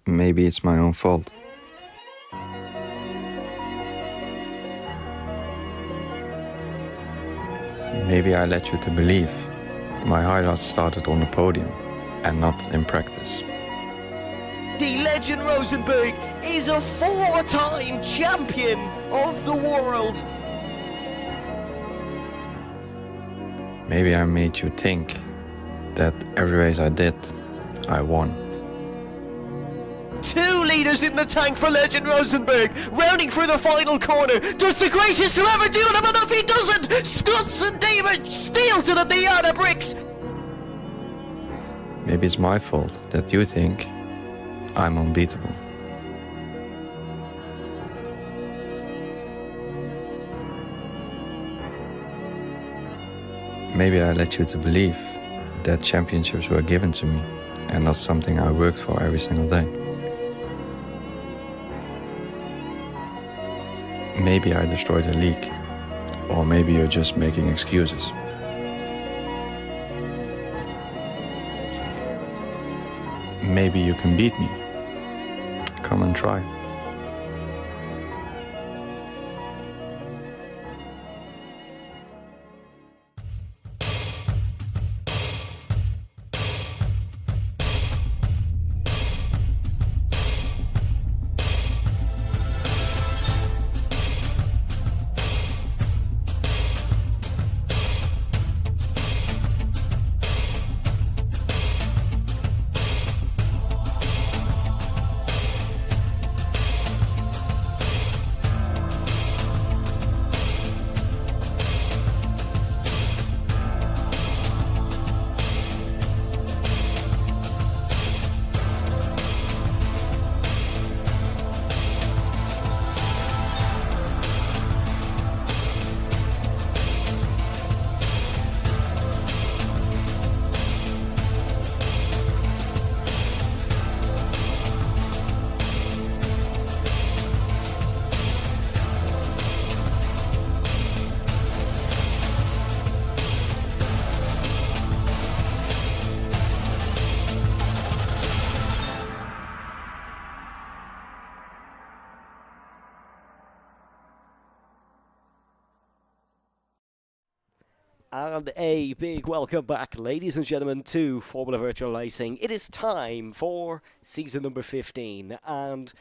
Maybe it's my own fault. Maybe I led you to believe my highlights started on the podium and not in practice. The legend Rosenberg is a 4-time champion of the world. Maybe I made you think that every race I did, I won. 2 litres in the tank for legend Rosenberg, rounding through the final corner. Does the greatest to ever do it, but if he doesn't, Scott and David steals it at the Yard of Bricks. Maybe it's my fault that you think I'm unbeatable. Maybe I led you to believe that championships were given to me and not something I worked for every single day. Maybe I destroyed the league, or maybe you're just making excuses. Maybe you can beat me. Come and try. And a big welcome back, ladies and gentlemen, to Formula Virtual Racing. It is time for season number 15, and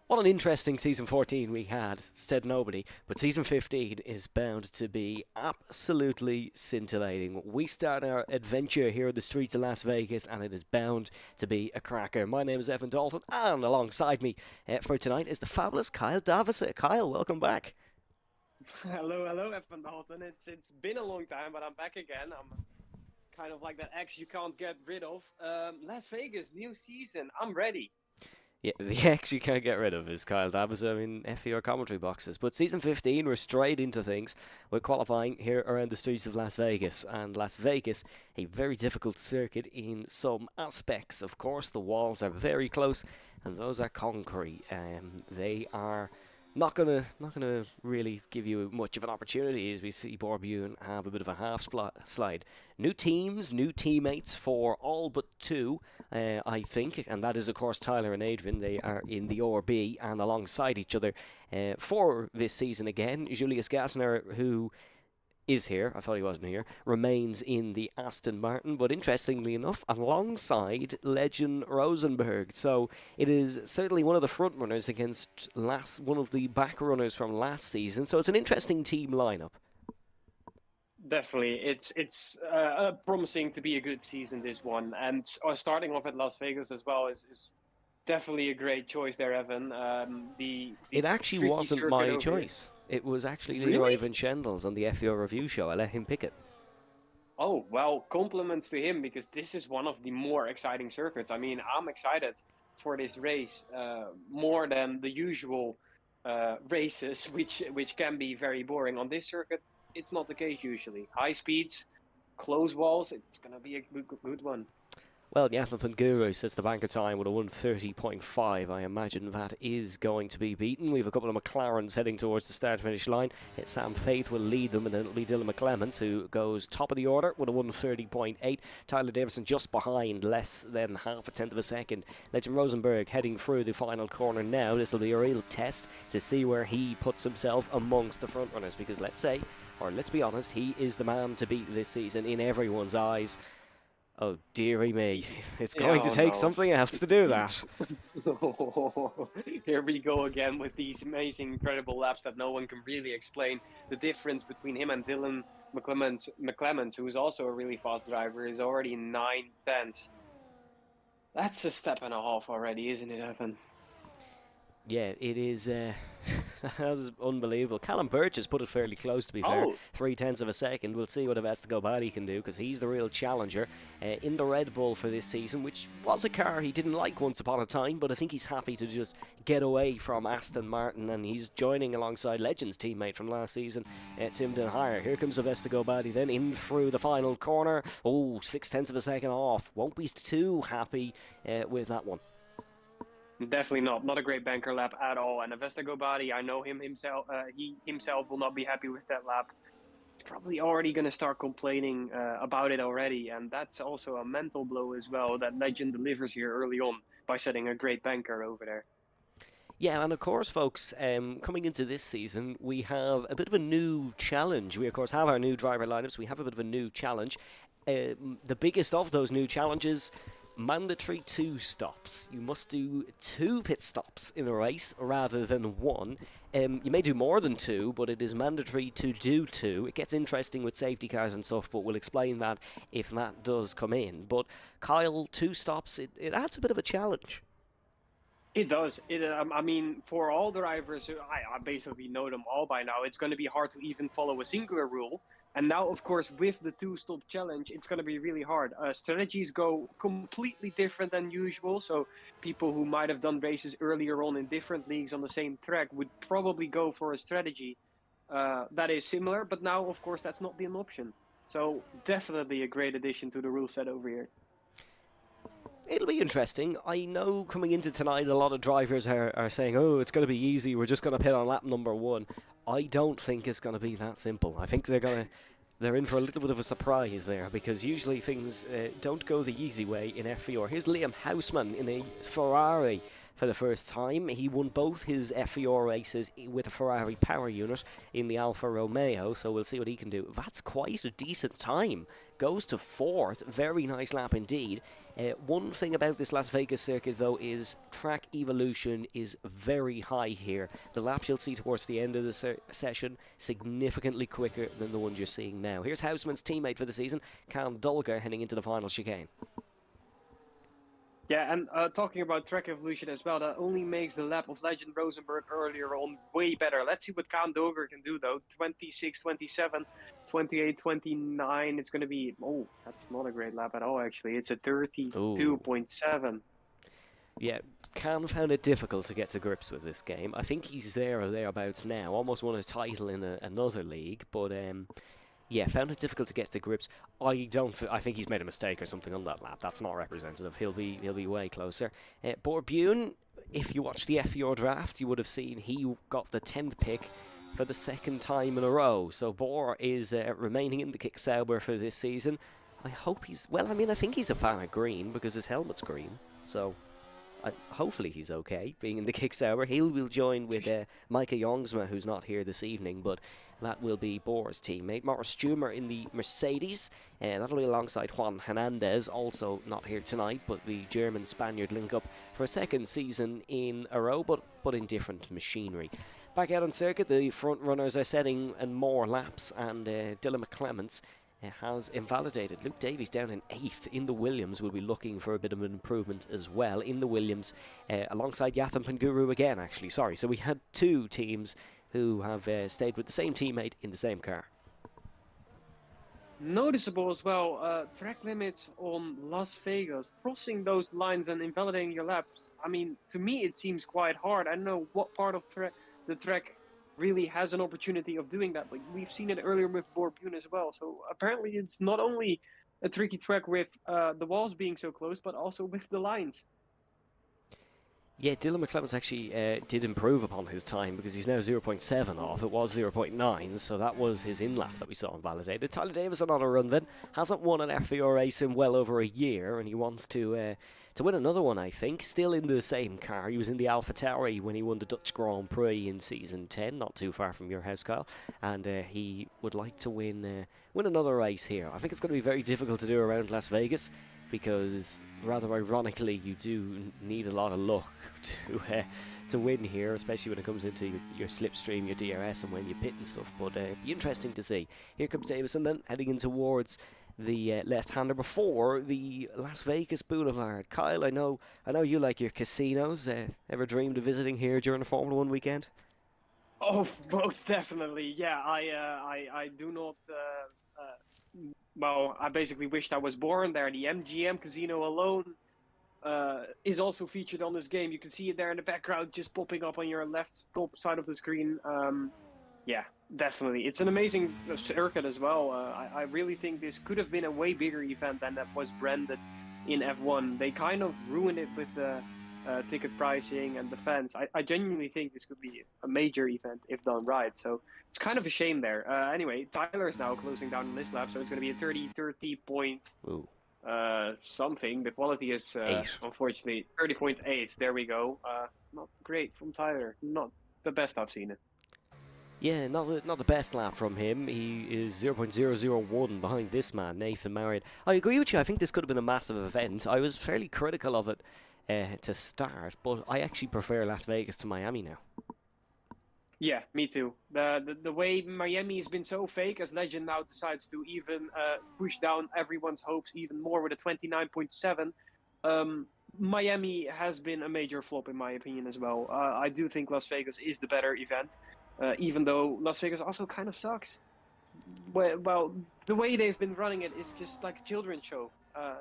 what an interesting season 14 we had, said nobody, but season 15 is bound to be absolutely scintillating. We start our adventure here in the streets of Las Vegas, and it is bound to be a cracker. My name is Evan Dalton, and alongside me for tonight is the fabulous Kyle Davison. Kyle, welcome back. Hello, Evan Dalton. It's been a long time, but I'm back again. I'm kind of like that X you can't get rid of. Las Vegas, new season. I'm ready. Yeah, the X you can't get rid of is Kyle Davis in FVR commentary boxes. But season 15, we're straight into things. We're qualifying here around the streets of Las Vegas. And Las Vegas, a very difficult circuit in some aspects. Of course, the walls are very close, and those are concrete. They are not gonna really give you much of an opportunity as we see Borbune have a bit of a half slide. New teams, new teammates for all but two, I think, and that is of course Tyler and Adrian. They are in the ORB and alongside each other for this season again. Julius Gassner, who is here, I thought he wasn't here, remains in the Aston Martin, but interestingly enough, alongside legend Rosenberg. So it is certainly one of the front runners against one of the back runners from last season. So it's an interesting team lineup. Definitely, it's promising to be a good season, this one, and starting off at Las Vegas as well is definitely a great choice there, Evan. It actually wasn't my choice. It was actually Leroy Van Schendel's on the FVR review show. I let him pick it. Oh, well, compliments to him, because this is one of the more exciting circuits. I mean, I'm excited for this race more than the usual races, which can be very boring. On this circuit, it's not the case usually. High speeds, close walls, it's going to be a good one. Well, the Athlon Guru says the banker time with a 1:30.5. I imagine that is going to be beaten. We have a couple of McLarens heading towards the start-finish line. Sam Faith will lead them, and then it'll be Dylan McClements who goes top of the order with a 1:30.8. Tyler Davison just behind, less than half a tenth of a second. Legend Rosenberg heading through the final corner now. This will be a real test to see where he puts himself amongst the front runners, because let's be honest, he is the man to beat this season in everyone's eyes. Oh, dearie me. It's going to take something else to do that. Here we go again with these amazing, incredible laps that no one can really explain. The difference between him and Dylan McClements, who is also a really fast driver, is already 9/10. That's a step and a half already, isn't it, Evan? Yeah, it is. That's unbelievable. Callum Birch has put it fairly close, to be fair. 0.3 of a second. We'll see what Avesta can do, because he's the real challenger in the Red Bull for this season, which was a car he didn't like once upon a time, but I think he's happy to just get away from Aston Martin, and he's joining alongside Legends teammate from last season, Tim Denhire. Here comes Avesta then in through the final corner. Oh, 0.6 of a second off. Won't be too happy with that one. Definitely not a great banker lap at all. And Avesta Gobadi, I know he himself will not be happy with that lap. He's probably already going to start complaining about it already, and that's also a mental blow as well that Legend delivers here early on by setting a great banker over there. Yeah, and of course, folks, coming into this season, we have a bit of a new challenge. We, of course, have our new driver lineups. We have a bit of a new challenge. The biggest of those new challenges: mandatory 2 stops. You must do 2 pit stops in a race rather than 1. You may do more than 2, but it is mandatory to do 2. It gets interesting with safety cars and stuff, but we'll explain that if that does come in. But Kyle, 2 stops, it adds a bit of a challenge. It does. I mean, for all drivers, I basically know them all by now, it's going to be hard to even follow a singular rule. And now, of course, with the 2-stop challenge, it's going to be really hard. Strategies go completely different than usual. So people who might have done races earlier on in different leagues on the same track would probably go for a strategy that is similar. But now, of course, that's not an option. So definitely a great addition to the rule set over here. It'll be interesting. I know coming into tonight, a lot of drivers are saying, oh, it's going to be easy, we're just going to pit on lap number 1. I don't think it's going to be that simple. I think they're in for a little bit of a surprise there, because usually things don't go the easy way in FVR. Here's Liam Houseman in a Ferrari for the first time. He won both his FVR races with a Ferrari power unit in the Alfa Romeo, so we'll see what he can do. That's quite a decent time. Goes to 4th. Very nice lap indeed. One thing about this Las Vegas circuit, though, is track evolution is very high here. The laps you'll see towards the end of the session significantly quicker than the ones you're seeing now. Here's Houseman's teammate for the season, Cam Dulger, heading into the final chicane. Yeah, and talking about track evolution as well, that only makes the lap of Legend Rosenberg earlier on way better. Let's see what Cam Dulger can do, though. 26, 27. 28, 29. It's going to be, oh, that's not a great lap at all, actually. It's a Ooh. 32.7. Yeah, Can found it difficult to get to grips with this game. I think he's there or thereabouts now. Almost won a title in another league, but yeah, found it difficult to get to grips. I think he's made a mistake or something on that lap. That's not representative. He'll be way closer. Borbune, if you watched the FVR draft, you would have seen he got the 10th pick for the second time in a row. So Bor is remaining in the Kick Sauber for this season. I hope he's well. I mean, I think he's a fan of green because his helmet's green. So hopefully he's okay being in the Kick Sauber. He will join with Micah Jongsma, who's not here this evening, but that will be Bor's teammate. Morris Stumer in the Mercedes. That'll be alongside Juan Hernandez, also not here tonight, but the German-Spaniard link up for a second season in a row, but in different machinery. Back out on circuit, the front runners are setting and more laps, and Dylan McClements has invalidated. Luke Davies down in 8th in the Williams will be looking for a bit of an improvement as well in the Williams, alongside Yatham Panguru again, actually. Sorry, so we had two teams who have stayed with the same teammate in the same car. Noticeable as well, track limits on Las Vegas, crossing those lines and invalidating your laps. I mean, to me it seems quite hard. I don't know what part of the track really has an opportunity of doing that, but we've seen it earlier with Borbune as well. So apparently it's not only a tricky track with the walls being so close, but also with the lines. Yeah, Dylan McClements actually did improve upon his time because he's now 0.7 off. It was 0.9, so that was his in-lap that we saw invalidated. Tyler Davison on a run then. Hasn't won an FVR race in well over a year, and he wants to win another one, I think. Still in the same car. He was in the AlphaTauri when he won the Dutch Grand Prix in Season 10, not too far from your house, Kyle. And he would like to win another race here. I think it's going to be very difficult to do around Las Vegas, because rather ironically you do need a lot of luck to win here, especially when it comes into your slipstream, your DRS, and when you pit and stuff. But be interesting to see. Here comes Davison then, heading in towards the left-hander before the Las Vegas Boulevard. Kyle, I know you like your casinos. Ever dreamed of visiting here during a Formula 1 weekend? Oh, most definitely. Yeah, I do not. Well, I basically wished I was born there. The MGM Casino alone is also featured on this game. You can see it there in the background, just popping up on your left top side of the screen. Yeah, definitely. It's an amazing circuit as well. I really think this could have been a way bigger event than that was branded in F1. They kind of ruined it with the ticket pricing and the fans. I genuinely think this could be a major event if done right. So it's kind of a shame there. Anyway, Tyler is now closing down on this lap, so it's going to be a 30 point something. The quality is unfortunately 30.8. There we go. Not great from Tyler. Not the best I've seen it. Yeah, not the best lap from him. He is 0.001 behind this man, Nathan Marriott. I agree with you. I think this could have been a massive event. I was fairly critical of it to start, but I actually prefer Las Vegas to Miami now. Yeah, me too. The way Miami has been so fake, as Legend now decides to even push down everyone's hopes even more with a 29.7. Miami has been a major flop in my opinion as well. I do think Las Vegas is the better event, even though Las Vegas also kind of sucks. Well, the way they've been running it is just like a children's show.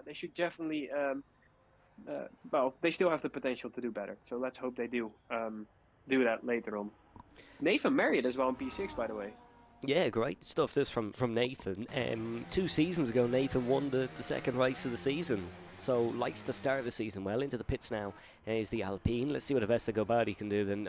They should definitely, well, they still have the potential to do better. So let's hope they do that later on. Nathan Marriott as well in P6, by the way. Yeah, great stuff this from Nathan. 2 seasons ago, Nathan won the second race of the season. So likes to start the season well. Into the pits now is the Alpine. Let's see what Avesta Gobadi can do then.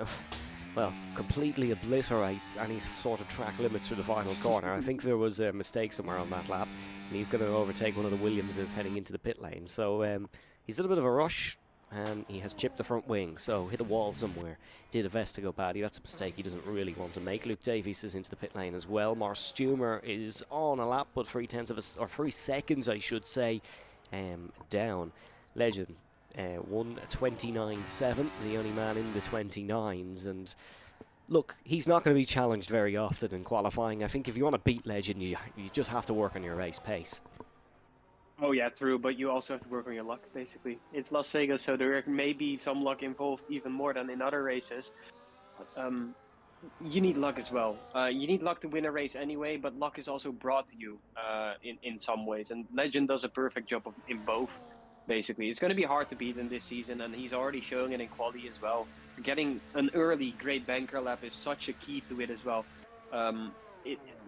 Well, completely obliterates any sort of track limits through the final corner. I think there was a mistake somewhere on that lap, and he's going to overtake one of the Williamses heading into the pit lane. So he's in a bit of a rush, and he has chipped the front wing, so hit a wall somewhere. Did Avesta Gobadi. That's a mistake he doesn't really want to make. Luke Davies is into the pit lane as well. Morris Stumer is on a lap, but 3 seconds, I should say, down. Legend. 1:29.7, the only man in the 29s, and look, he's not going to be challenged very often in qualifying. I think if you want to beat Legend, you just have to work on your race pace. Oh yeah, true, but you also have to work on your luck, basically. It's Las Vegas, so there may be some luck involved even more than in other races. you need luck as well. You need luck to win a race anyway, but luck is also brought to you in some ways. And Legend does a perfect job in both. Basically, it's going to be hard to beat him this season, and he's already showing it in quality as well. Getting an early great banker lap is such a key to it as well.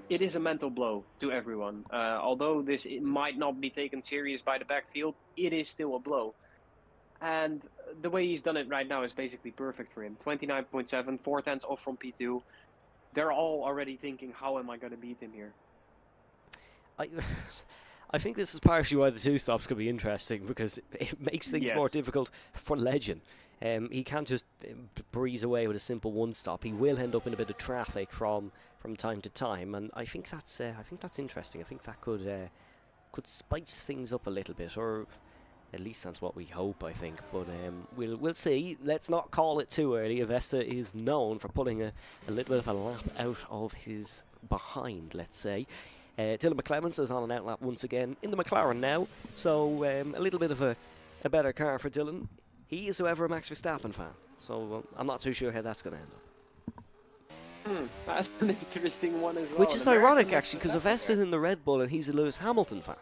It is a mental blow to everyone. Although it might not be taken serious by the backfield, it is still a blow. And the way he's done it right now is basically perfect for him. 29.7, 4/10 off from P2. They're all already thinking, how am I going to beat him here? I think this is partially why the two stops could be interesting, because it makes things more difficult for Legend. He can't just breeze away with a simple one stop. He will end up in a bit of traffic from time to time, and I think that's interesting. I think that could spice things up a little bit, or at least that's what we hope, I think. But we'll see. Let's not call it too early. Avesta is known for pulling a little bit of a lap out of his behind, let's say. Dylan McClemens is on an outlap once again in the McLaren now, so a little bit of a better car for Dylan. He is, however, a Max Verstappen fan, so I'm not too sure how that's going to end up. That's an interesting one as well. Which is ironic, actually, because Avesta's in the Red Bull and he's a Lewis Hamilton fan.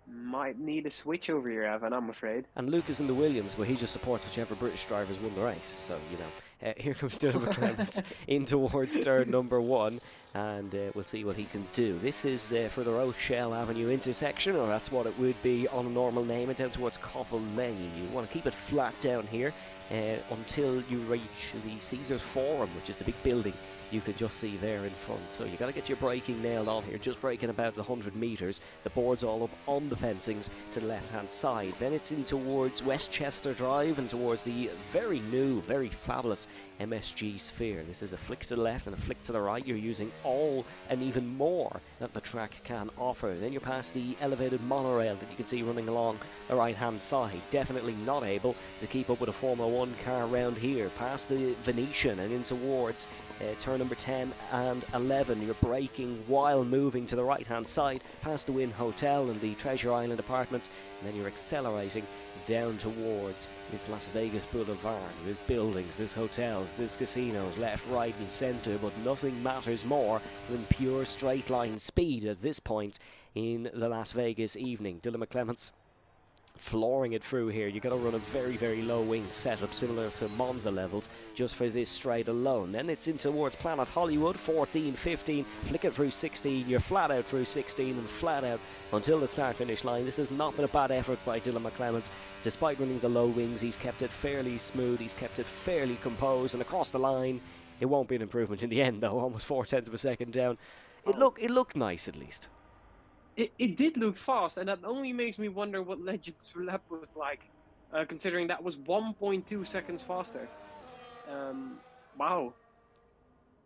Might need a switch over here, Evan, I'm afraid. And Luke is in the Williams, where he just supports whichever British drivers won the race. So, you know, here comes Dylan McClemens in towards turn number 1, and we'll see what he can do. This is for the Rochelle Avenue intersection, or that's what it would be on a normal name, and down towards Coffle Lane. You want to keep it flat down here until you reach the Caesars Forum, which is the big building you can just see there in front. So you got to get your braking nailed on here, just braking about 100 metres. The board's all up on the fencings to the left hand side. Then it's in towards Westchester Drive and towards the very new, very fabulous MSG Sphere. This is a flick to the left and a flick to the right. You're using all and even more that the track can offer. Then you're past the elevated monorail that you can see running along the right hand side. Definitely not able to keep up with a Formula 1 car around here. Past the Venetian and in towards turn number 10 and 11. You're braking while moving to the right hand side past the Wynn Hotel and the Treasure Island apartments, and then you're accelerating down towards this Las Vegas Boulevard. There's buildings, there's hotels, there's casinos left, right and centre, but nothing matters more than pure straight line speed at this point in the Las Vegas evening. Dylan McClemens flooring it through here. You've got to run a very, very low wing setup similar to Monza levels just for this straight alone. Then it's in towards Planet Hollywood, 14, 15, flick it through 16, you're flat out through 16 and flat out until the start finish line. This has not been a bad effort by Dylan McClemens. Despite running the low wings, he's kept it fairly smooth, he's kept it fairly composed, and across the line it won't be an improvement in the end though, almost 0.4 of a second down. It looked nice at least. It did look fast, and that only makes me wonder what Legend's lap was like, considering that was 1.2 seconds faster. Wow.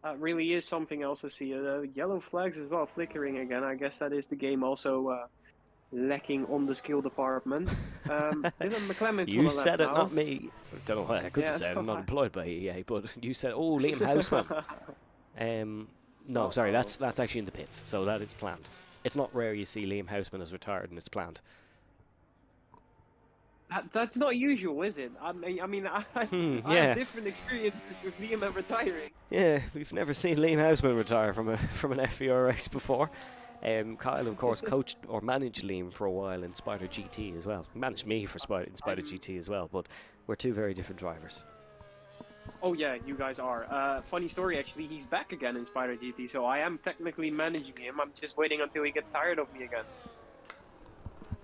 That really is something else to see. Yellow flags as well, flickering again. I guess that is the game also lacking on the skill department. Dylan McClemens You on the said lap it, now. not me. I don't know why I couldn't say it. I'm not employed by EA, but you said, oh, Liam Houseman. No, sorry, that's actually in the pits, so that is planned. It's not rare you see Liam Houseman as retired and it's planned. That's not usual, is it? I have different experiences with Liam retiring. Yeah, we've never seen Liam Houseman retire from an FVR race before. Kyle, of course, coached or managed Liam for a while in Spider GT as well. He managed me for Spider GT as well, but we're two very different drivers. Oh yeah, you guys are. Funny story, actually, he's back again in Spider GT, so I am technically managing him. I'm just waiting until he gets tired of me again.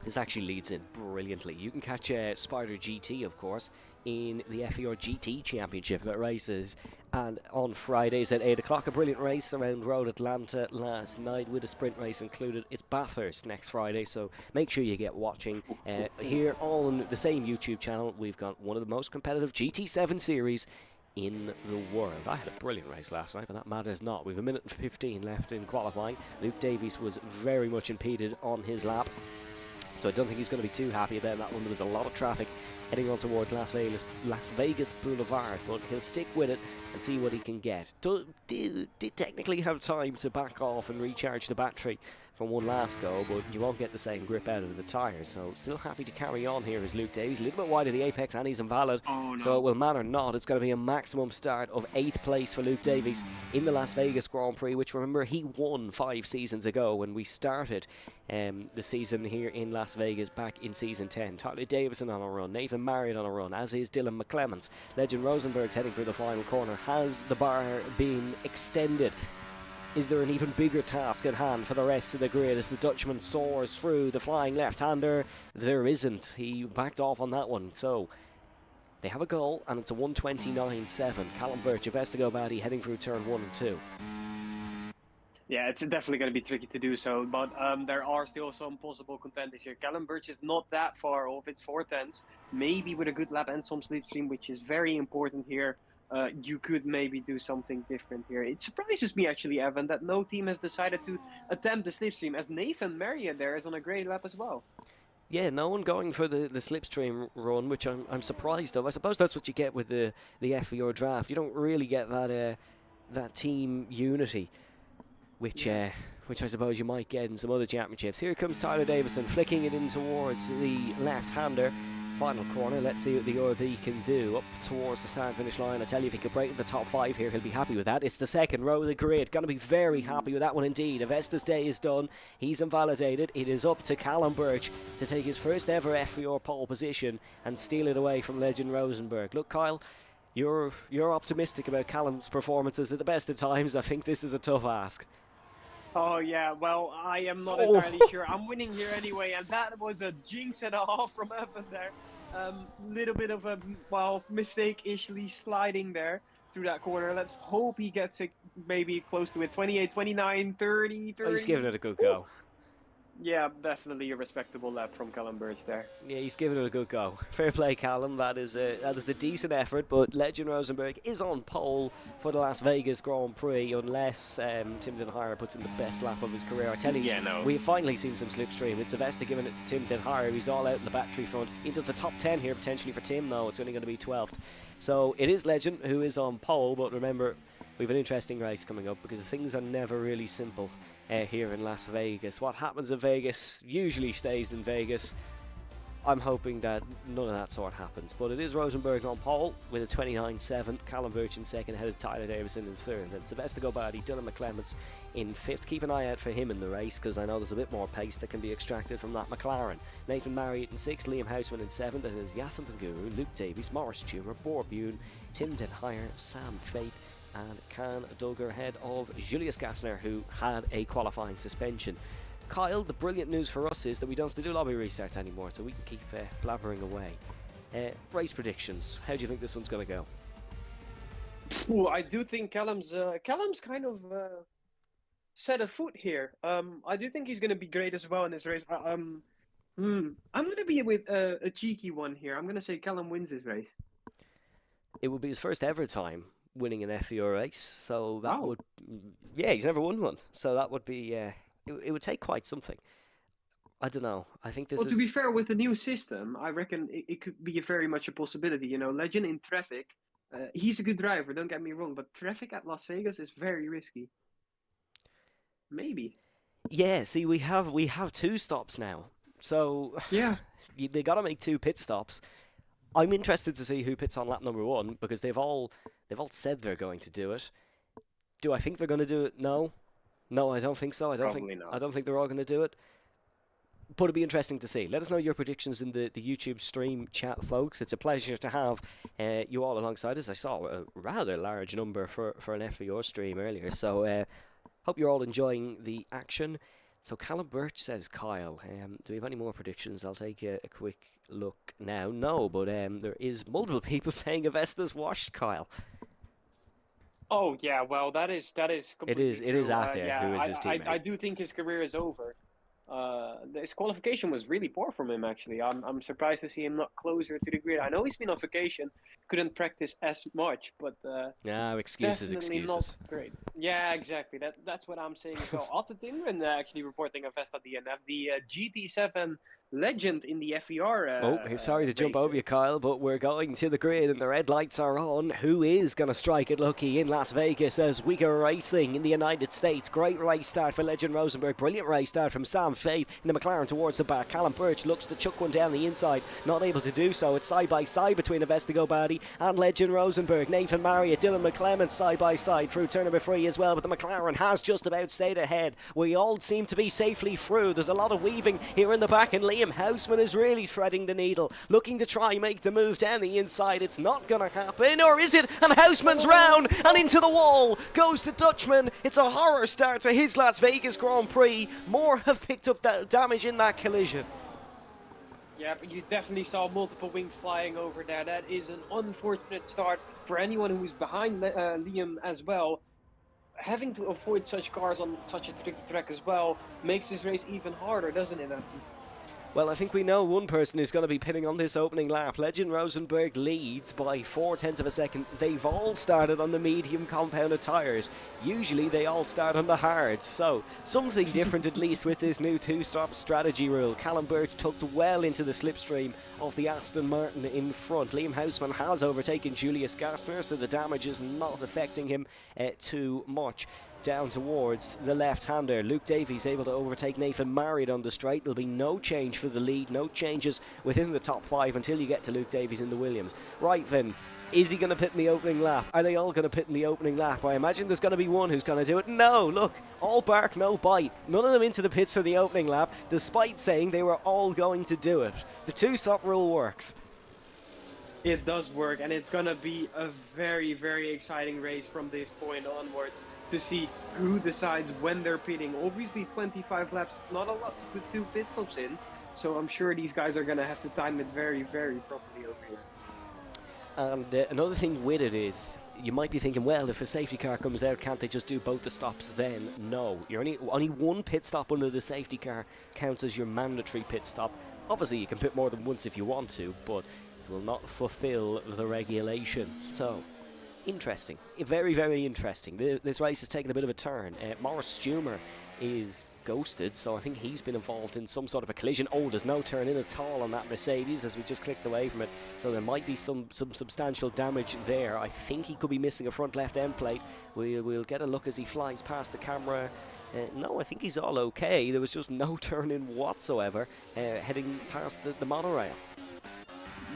This actually leads in brilliantly. You can catch Spider GT, of course, in the FVR GT Championship that races and on Fridays at 8 o'clock. A brilliant race around Road Atlanta last night with a sprint race included. It's Bathurst next Friday, so make sure you get watching. Here on the same YouTube channel, we've got one of the most competitive GT7 series in the world. I had a brilliant race last night, but that matters not. We've a minute and 15 left in qualifying. Luke Davies was very much impeded on his lap, so I don't think he's going to be too happy about that one. There was a lot of traffic heading on towards Las Vegas Boulevard, but he'll stick with it and see what he can get. Did technically have time to back off and recharge the battery from one last go, but you won't get the same grip out of the tyres. So still happy to carry on here is Luke Davies. A little bit wide of the apex and he's invalid. Oh, no. So it will matter not. It's going to be a maximum start of 8th place for Luke Davies in the Las Vegas Grand Prix, which remember he won 5 seasons ago when we started the season here in Las Vegas back in season 10. Tyler Davison on a run, Nathan Marriott on a run, as is Dylan McClements. Legend Rosenberg's heading for the final corner. Has the bar been extended? Is there an even bigger task at hand for the rest of the grid as the Dutchman soars through the flying left-hander? There isn't. He backed off on that one. So they have a goal, and it's a 1:29.7. Callum Birch of Estegobadi heading through turn 1 and 2. Yeah, it's definitely going to be tricky to do so, but there are still some possible contenders here. Callum Birch is not that far off. It's 4/10, maybe with a good lap and some slipstream, which is very important here. You could maybe do something different here. It surprises me actually, Evan, that no team has decided to attempt the slipstream, as Nathan Marriott there is on a great lap as well. Yeah, no one going for the slipstream run, which I'm surprised of. I suppose that's what you get with the FVR draft. You don't really get that team unity, which I suppose you might get in some other championships. Here comes Tyler Davison, flicking it in towards the left-hander. Final corner, let's see what the RB can do. Up towards the start-finish line. I tell you, if he could break the top 5 here, he'll be happy with that. It's the second row of the grid. Going to be very happy with that one indeed. Avesta's day is done. He's invalidated. It is up to Callum Birch to take his first ever FVR pole position and steal it away from Legend Rosenberg. Look, Kyle, you're optimistic about Callum's performances at the best of times. I think this is a tough ask. Oh yeah, well, I am not entirely sure. I'm winning here anyway, and that was a jinx and a half from Evan there. Little bit of a, well, mistake-ishly sliding there through that corner. Let's hope he gets it maybe close to it. 28, 29, 30, 30. Oh, he's giving it a good go. Yeah, definitely a respectable lap from Callum Birch there. Yeah, he's giving it a good go. Fair play, Callum. That is a decent effort, but Legend Rosenberg is on pole for the Las Vegas Grand Prix unless Tim Hire puts in the best lap of his career. I tell you, we've finally seen some slipstream. It's Avesta giving it to Tim Hire. He's all out in the battery front. Into the top 10 here potentially for Tim, though. It's only going to be 12th. So it is Legend who is on pole, but remember, we have an interesting race coming up because things are never really simple here in Las Vegas. What happens in Vegas usually stays in Vegas. I'm hoping that none of that sort happens. But it is Rosenberg on pole with a 29.7. Callum Birch in second, ahead of Tyler Davison in third. Then Sylvester Gobadi, Dylan McClements in fifth. Keep an eye out for him in the race because I know there's a bit more pace that can be extracted from that McLaren. Nathan Marriott in sixth, Liam Houseman in seventh. That is Yathan Panguru, Luke Davies, Morris Tumer, Bor Bune, Tim Den Hire, Sam Faith, and Can Duggar ahead of Julius Gassner, who had a qualifying suspension. Kyle, the brilliant news for us is that we don't have to do lobby restarts anymore, so we can keep blabbering away. Race predictions. How do you think this one's going to go? Ooh, I do think Callum's kind of set a foot here. I do think he's going to be great as well in this race. I'm going to be with a cheeky one here. I'm going to say Callum wins this race. It will be his first ever time winning an FVR race, so that would, yeah, he's never won one, so that would be, it would take quite something. I don't know. I think this is... Well, to be fair, with the new system, I reckon it could be very much a possibility. You know, Legend in traffic, he's a good driver, don't get me wrong, but traffic at Las Vegas is very risky. Maybe. Yeah, see, we have 2 stops now, so yeah, they got to make 2 pit stops. I'm interested to see who pits on lap number 1 because they've all said they're going to do it. Do I think they're going to do it? No, I don't think so. I don't think they're all going to do it. But it'd be interesting to see. Let us know your predictions in the YouTube stream chat, folks. It's a pleasure to have you all alongside us. I saw a rather large number for an FVR stream earlier, so hope you're all enjoying the action. So Callum Birch says, Kyle, do we have any more predictions? I'll take a quick look now. No, but there is multiple people saying Avesta's washed, Kyle. Oh yeah, well that is completely it is out there. Yeah, who is his teammate? I do think his career is over. His qualification was really poor from him actually. I'm surprised to see him not closer to the grid. I know he's been on vacation, couldn't practice as much, but no excuses. Not great. Yeah, exactly. That's what I'm saying. So Otto Tindren actually reporting Avesta DNF. The GT7 legend in the FVR. Oh, sorry to jump over you, Kyle, but we're going to the grid and the red lights are on. Who is going to strike it lucky in Las Vegas as we go racing in the United States? Great race start for Legend Rosenberg. Brilliant race start from Sam Faith in the McLaren towards the back. Callum Birch looks to chuck one down the inside, not able to do so. It's side by side between Avestigo Badi and Legend Rosenberg. Nathan Marriott, Dylan McClements side by side through turn number 3 as well, but the McLaren has just about stayed ahead. We all seem to be safely through. There's a lot of weaving here in the back, and Liam Houseman is really threading the needle, looking to try and make the move down the inside. It's not going to happen, or is it? And Houseman's round, and into the wall goes the Dutchman. It's a horror start to his Las Vegas Grand Prix. More have picked up that damage in that collision. Yeah, but you definitely saw multiple wings flying over there. That is an unfortunate start for anyone who's behind Liam as well. Having to avoid such cars on such a tricky track as well makes this race even harder, doesn't it, Anthony? Well, I think we know one person who's going to be pitting on this opening lap. Legend Rosenberg leads by 0.4 of a second. They've all started on the medium compounded tyres. Usually they all start on the hards. So, something different at least with this new two-stop strategy rule. Callum Birch tucked well into the slipstream of the Aston Martin in front. Liam Houseman has overtaken Julius Gassner, so the damage is not affecting him too much. Down towards the left-hander, Luke Davies able to overtake Nathan Marriott on the straight. There'll be no change for the lead, no changes within the top 5 until you get to Luke Davies in the Williams. Right then, is he going to pit in the opening lap? Are they all going to pit in the opening lap? I imagine there's going to be one who's going to do it. No, look, all bark, no bite. None of them into the pits for the opening lap, despite saying they were all going to do it. The two-stop rule works. It does work, and it's going to be a very, very exciting race from this point onwards to see who decides when they're pitting. Obviously, 25 laps is not a lot to put 2 pit stops in, so I'm sure these guys are going to have to time it very, very properly over here. And another thing with it is, you might be thinking, well, if a safety car comes out, can't they just do both the stops then? No, you're only one pit stop under the safety car counts as your mandatory pit stop. Obviously, you can pit more than once if you want to, but it will not fulfill the regulation. So, interesting. Very, very interesting. This race has taken a bit of a turn. Morris Stumer is ghosted, so I think he's been involved in some sort of a collision. Oh, there's no turn in at all on that Mercedes as we just clicked away from it, so there might be some substantial damage there. I think he could be missing a front left end plate. We'll get a look as he flies past the camera. No, I think he's all okay. There was just no turn in whatsoever heading past the monorail.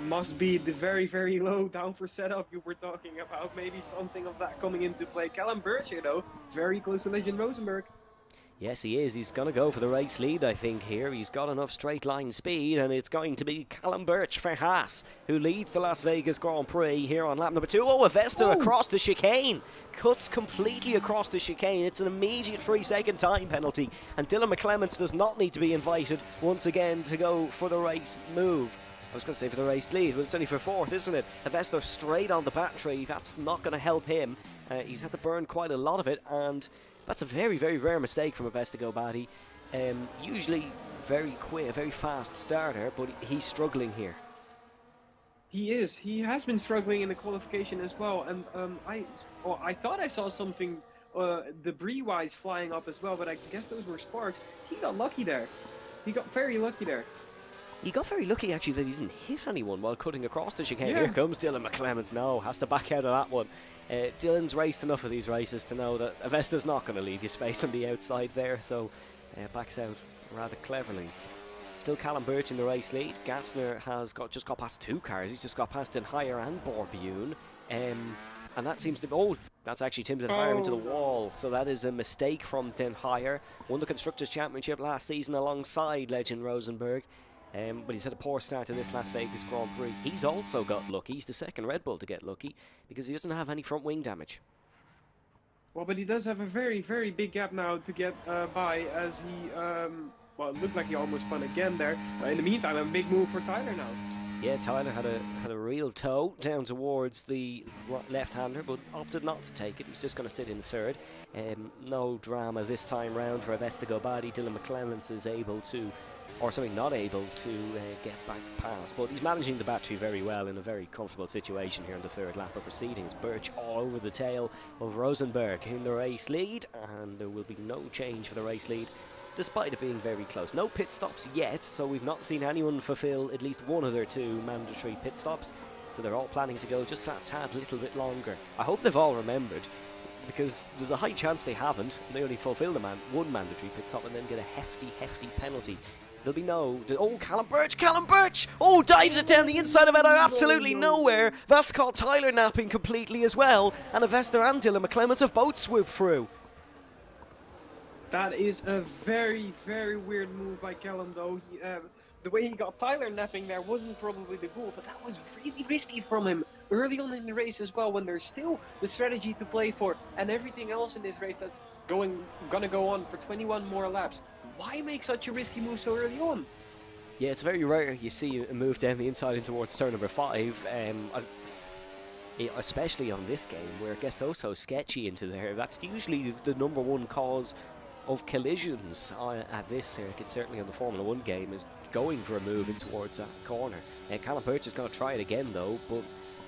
Must be the very, very low down for setup you were talking about. Maybe something of that coming into play. Callum Birch, you know, very close to Legend Rosenberg. Yes, he is. He's going to go for the race lead, I think, here. He's got enough straight line speed, and it's going to be Callum Birch for Haas, who leads the Las Vegas Grand Prix here on lap number 2. Oh, Avesta across the chicane. Cuts completely across the chicane. It's an immediate 3-second time penalty, and Dylan McClements does not need to be invited once again to go for the race move. I was going to say for the race lead, but it's only for 4th, isn't it? Avesta straight on the battery. That's not going to help him. He's had to burn quite a lot of it, and that's a very, very rare mistake from Avestigo Badi. Usually very quick, a very fast starter, but he's struggling here. He is. He has been struggling in the qualification as well, and I thought I saw something debris-wise flying up as well, but I guess those were sparks. He got lucky there. He got very lucky there. He got very lucky, actually, that he didn't hit anyone while cutting across the chicane. Yeah. Here comes Dylan McClements. No, has to back out of that one. Dylan's raced enough of these races to know that Avesta's not going to leave you space on the outside there, so backs out rather cleverly. Still Callum Birch in the race lead. Gassner has just got past 2 cars. He's just got past Den Heyer and Borbune. And that seems to be... Oh, that's actually Tim Den Heyer into the wall. So that is a mistake from Den Heyer. Won the Constructors' Championship last season alongside Legend Rosenberg. But he's had a poor start in this Las Vegas Grand Prix. He's also got lucky. He's the second Red Bull to get lucky because he doesn't have any front wing damage. Well, but he does have a very, very big gap now to get by as he, well, it looked like he almost spun again there. In the meantime, a big move for Tyler now. Yeah, Tyler had a real toe down towards the left-hander, but opted not to take it. He's just going to sit in 3rd. No drama this time round for Avestigo Badi. Dylan McClements is able to, or something not able to get back past, but he's managing the battery very well in a very comfortable situation here in the 3rd lap of proceedings. Birch all over the tail of Rosenberg in the race lead, and there will be no change for the race lead despite it being very close. No pit stops yet, so we've not seen anyone fulfill at least one of their 2 mandatory pit stops. So they're all planning to go just that tad little bit longer. I hope they've all remembered, because there's a high chance they haven't. They only fulfill the one mandatory pit stop and then get a hefty penalty. There'll be no... Oh, Callum Birch! Oh, dives it down the inside of it out of absolutely nowhere. That's called Tyler napping completely as well. And Avesta and Dylan McClements have both swooped through. That is a very, very weird move by Callum, though. The way he got Tyler napping there wasn't probably the goal, but that was really risky from him early on in the race as well, when there's still the strategy to play for and everything else in this race that's gonna go on for 21 more laps. Why make such a risky move so early on? Yeah, it's very rare you see a move down the inside in towards turn number 5, especially on this game where it gets so sketchy into there. That's usually the number 1 cause of collisions at this circuit, certainly on the Formula 1 game, is going for a move in towards that corner. Callum Birch is going to try it again though, but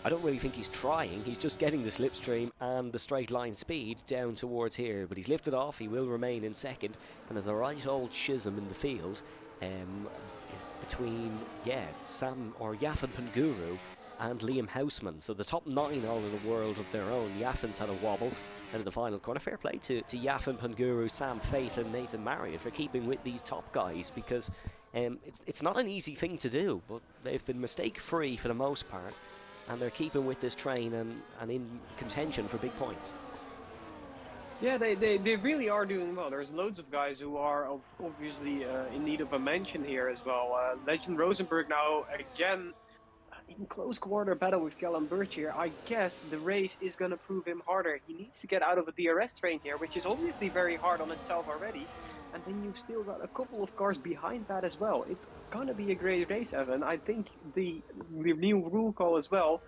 I don't really think he's trying. He's just getting the slipstream and the straight line speed down towards here, but he's lifted off. He will remain in second, and there's a right old schism in the field is between Sam or Yafin Panguru and Liam Houseman. So the top 9 all in the world of their own. Yafin's had a wobble and in the final corner. Fair play to Yafin Panguru, Sam Faith and Nathan Marriott for keeping with these top guys, because it's not an easy thing to do, but they've been mistake free for the most part, and they're keeping with this train and in contention for big points. Yeah, they really are doing well. There's loads of guys who are obviously in need of a mention here as well. Legend Rosenberg now again in close quarter battle with Callum Birch here. I guess the race is going to prove him harder. He needs to get out of a DRS train here, which is obviously very hard on itself already. And then you've still got a couple of cars behind that as well. It's going to be a great race, Evan. I think the new rule call as well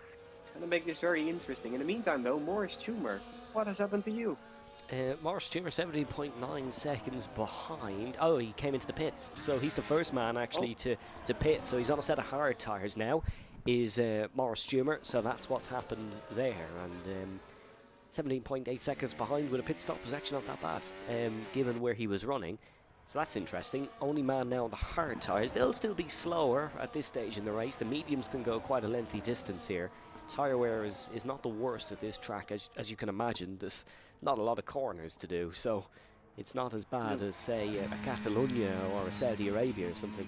is going to make this very interesting. In the meantime, though, Morris Schumer, what has happened to you? Morris Schumer 17.9 seconds behind. Oh, he came into the pits, so he's the first man actually to pit. So he's on a set of hard tyres now, is Morris Schumer. So that's what's happened there. And 17.8 seconds behind with a pit stop was actually not that bad, given where he was running. So that's interesting. Only man now on the hard tyres. They'll still be slower at this stage in the race. The mediums can go quite a lengthy distance here. Tyre wear is not the worst at this track, as you can imagine. There's not a lot of corners to do, so it's not as bad as, say, a Catalonia or a Saudi Arabia or something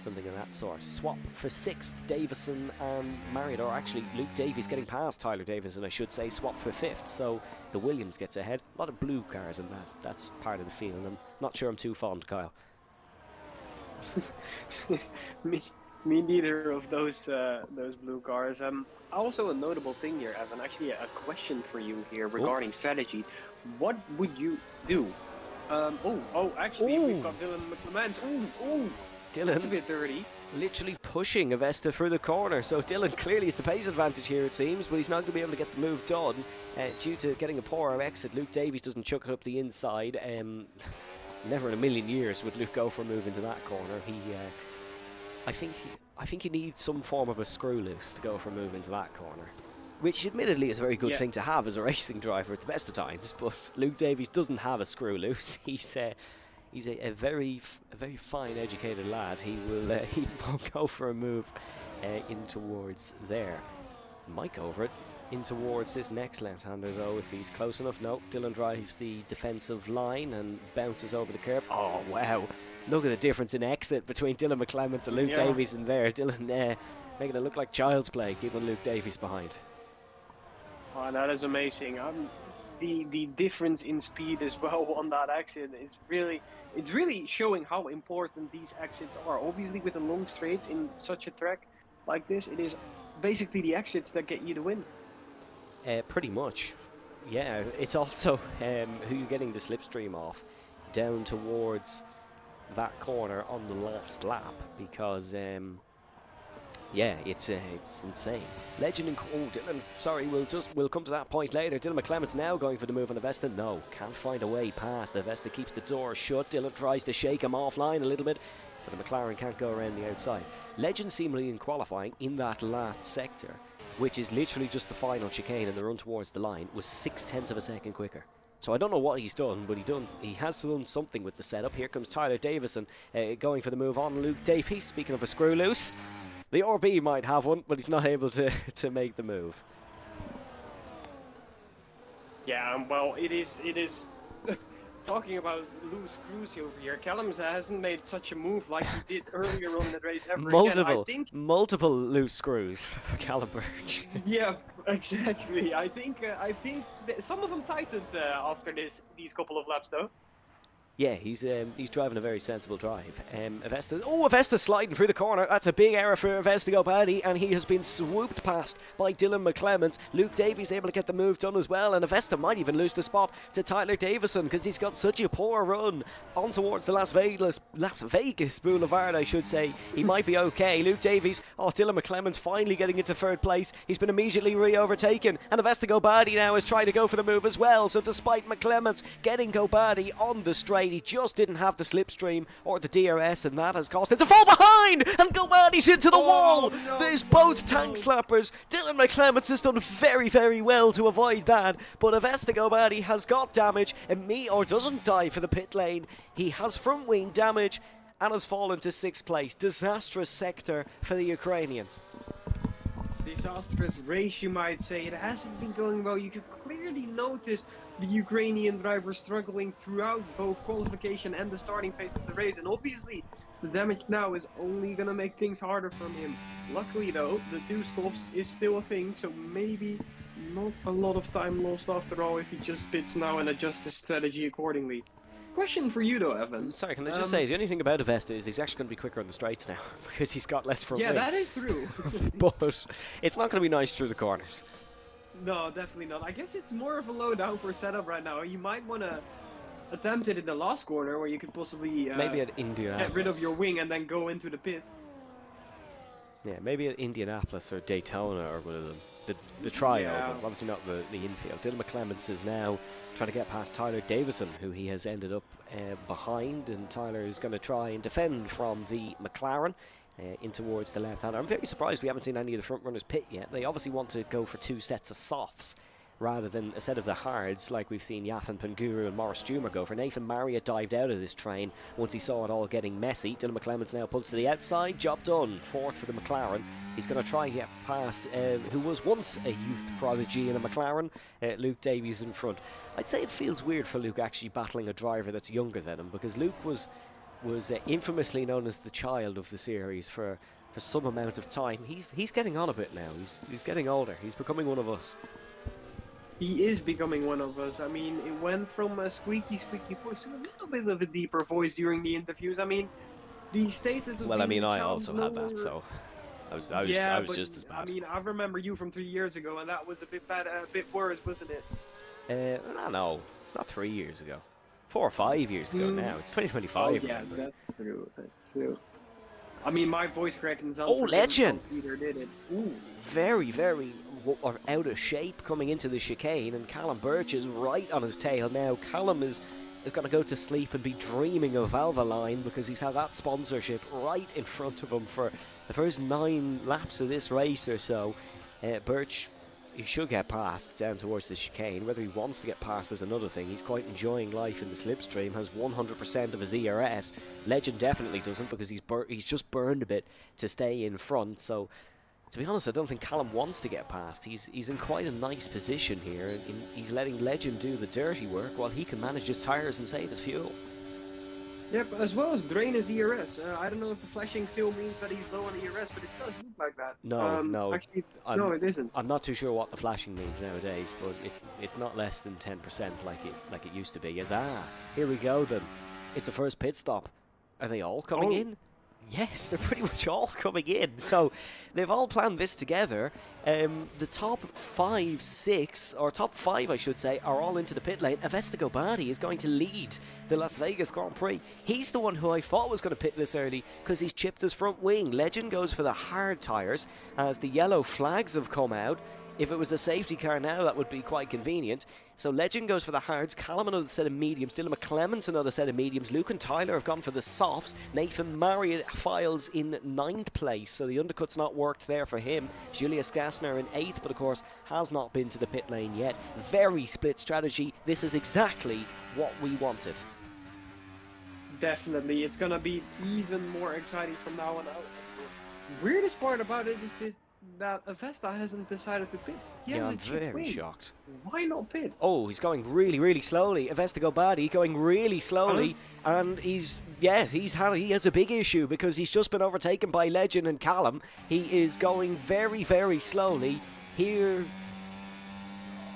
of that sort. Swap for 6th, Davison and Marriott, or actually Luke Davies getting past Tyler Davison, I should say. Swap for 5th, so the Williams gets ahead. A lot of blue cars in that's part of the field. I'm not sure I'm too fond, Kyle. Me neither of those blue cars. Also a notable thing here, Evan, actually a question for you here regarding strategy. What would you do? Actually, we've got Dylan McClements. Dylan, that's a bit dirty. Literally pushing Avesta through the corner. So Dylan clearly has the pace advantage here, it seems, but he's not going to be able to get the move done due to getting a poor exit. Luke Davies doesn't chuck it up the inside. Never in a million years would Luke go for a move into that corner. I think you need some form of a screw loose to go for a move into that corner, which admittedly is a very good thing to have as a racing driver at the best of times. But Luke Davies doesn't have a screw loose. He's a very fine, educated lad. He will go for a move in towards there. Might go over it in towards this next left-hander though, if he's close enough. No, Dylan drives the defensive line and bounces over the curb. Oh wow! Look at the difference in exit between Dylan McClements and Luke Davies in there. Dylan making it look like child's play, keeping Luke Davies behind. Oh, that is amazing. The difference in speed as well on that exit is really showing how important these exits are. Obviously, with the long straights in such a track like this, it is basically the exits that get you the win. Pretty much, yeah. It's also who you're getting the slipstream off down towards that corner on the last lap, because it's insane. Legend and Dylan. Sorry, we'll come to that point later. Dylan McClements now going for the move on Avesta. No, can't find a way past. Avesta keeps the door shut. Dylan tries to shake him offline a little bit, but the McLaren can't go around the outside. Legend seemingly in qualifying in that last sector, which is literally just the final chicane and the run towards the line, was 0.6 of a second quicker. So I don't know what he's done, but he has done something with the setup. Here comes Tyler Davison going for the move on Luke Davies. Speaking of a screw loose, the RB might have one, but he's not able to make the move. Yeah, well, it is. Talking about loose screws over here, Callum hasn't made such a move like he did earlier on in the race ever again. Multiple loose screws for Callum Birch. Yeah, exactly. I think some of them tightened after these couple of laps, though. Yeah, he's driving a very sensible drive. Avesta sliding through the corner. That's a big error for Avesta Gobadi, and he has been swooped past by Dylan McClements. Luke Davies able to get the move done as well, and Avesta might even lose the spot to Tyler Davison because he's got such a poor run on towards the Las Vegas Boulevard, I should say. He might be okay. Luke Davies, Dylan McClements finally getting into third place. He's been immediately re-overtaken, and Avesta Gobadi now is trying to go for the move as well. So despite McClements getting Gobadi on the straight, he just didn't have the slipstream or the DRS, and that has caused him to fall behind, and Gobadi's into the wall. There's both tank slappers. Dylan McClements has done very, very well to avoid that, but Avesta Gobadi has got damage, and doesn't die for the pit lane. He has front wing damage and has fallen to 6th place. Disastrous sector for the Ukrainian. Disastrous race, you might say. It hasn't been going well. You can clearly notice the Ukrainian driver struggling throughout both qualification and the starting phase of the race, and obviously the damage now is only gonna make things harder for him. Luckily though, the 2 stops is still a thing, so maybe not a lot of time lost after all if he just pits now and adjusts his strategy accordingly. Question for you though, Evan. Sorry, can I just say, the only thing about Avesta is he's actually going to be quicker on the straights now because he's got less front wing. Yeah, that is true. But it's not going to be nice through the corners. No, definitely not. I guess it's more of a low down for setup right now. You might want to attempt it in the last corner where you could possibly maybe at Indianapolis. Get rid of your wing and then go into the pit. Yeah, maybe at Indianapolis or Daytona or one of them. The trio, but obviously not the infield. Dylan McClements is now trying to get past Tyler Davison, who he has ended up behind, and Tyler is going to try and defend from the McLaren in towards the left-hander. I'm very surprised we haven't seen any of the front runners pit yet. They obviously want to go for 2 sets of softs rather than a set of the hards like we've seen Yafin Panguru and Morris Jumer go for. Nathan Marriott dived out of this train once he saw it all getting messy. Dylan McClements now pulls to the outside. Job done. 4th for the McLaren. He's going to try and get past who was once a youth prodigy in a McLaren, Luke Davies in front. I'd say it feels weird for Luke actually battling a driver that's younger than him, because Luke was infamously known as the child of the series for some amount of time. He's getting on a bit now. He's getting older. He's becoming one of us. He is becoming one of us. I mean, it went from a squeaky voice to a little bit of a deeper voice during the interviews. I mean, the status of... Well, I mean, I also had that, so I was just as bad. I mean, I remember you from 3 years ago, and that was a bit bad, a bit worse, wasn't it? No, not 3 years ago. 4 or 5 years ago now. It's 2025. Oh, yeah, that's true. That's true. I mean, my voice cracking is Legend! Peter did it. Ooh. Very, very out of shape coming into the chicane, and Callum Birch is right on his tail now. Callum is going to go to sleep and be dreaming of Valvoline because he's had that sponsorship right in front of him for the first 9 laps of this race or so. Birch, he should get past down towards the chicane. Whether he wants to get past is another thing. He's quite enjoying life in the slipstream, has 100% of his ERS. Legend definitely doesn't, because he's just burned a bit to stay in front. So, to be honest, I don't think Callum wants to get past. He's in quite a nice position here. He's letting Legend do the dirty work while he can manage his tyres and save his fuel. Yep, as well as drain his ERS. I don't know if the flashing still means that he's low on ERS, but it does look like that. No. Actually, no, it isn't. I'm not too sure what the flashing means nowadays, but it's not less than 10% like it used to be. Yes, here we go then. It's a first pit stop. Are they all coming in? Yes, they're pretty much all coming in. So they've all planned this together. The top 5, 6, or top 5, I should say, are all into the pit lane. Avesta Gobadi is going to lead the Las Vegas Grand Prix. He's the one who I thought was going to pit this early because he's chipped his front wing. Legend goes for the hard tyres as the yellow flags have come out. If it was a safety car now, that would be quite convenient. So Legend goes for the hards, Callum another set of mediums, Dylan McClements another set of mediums, Luke and Tyler have gone for the softs, Nathan Marriott files in 9th place, so the undercut's not worked there for him. Julius Gassner in 8th, but of course has not been to the pit lane yet. Very split strategy. This is exactly what we wanted. Definitely, it's gonna be even more exciting from now on out. Weirdest part about it is that Avesta hasn't decided to pit. Yeah, I'm very shocked. Why not pit? Oh, he's going really, really slowly. Avesta Gobadi going really slowly, and he has a big issue because he's just been overtaken by Legend and Callum. He is going very, very slowly here.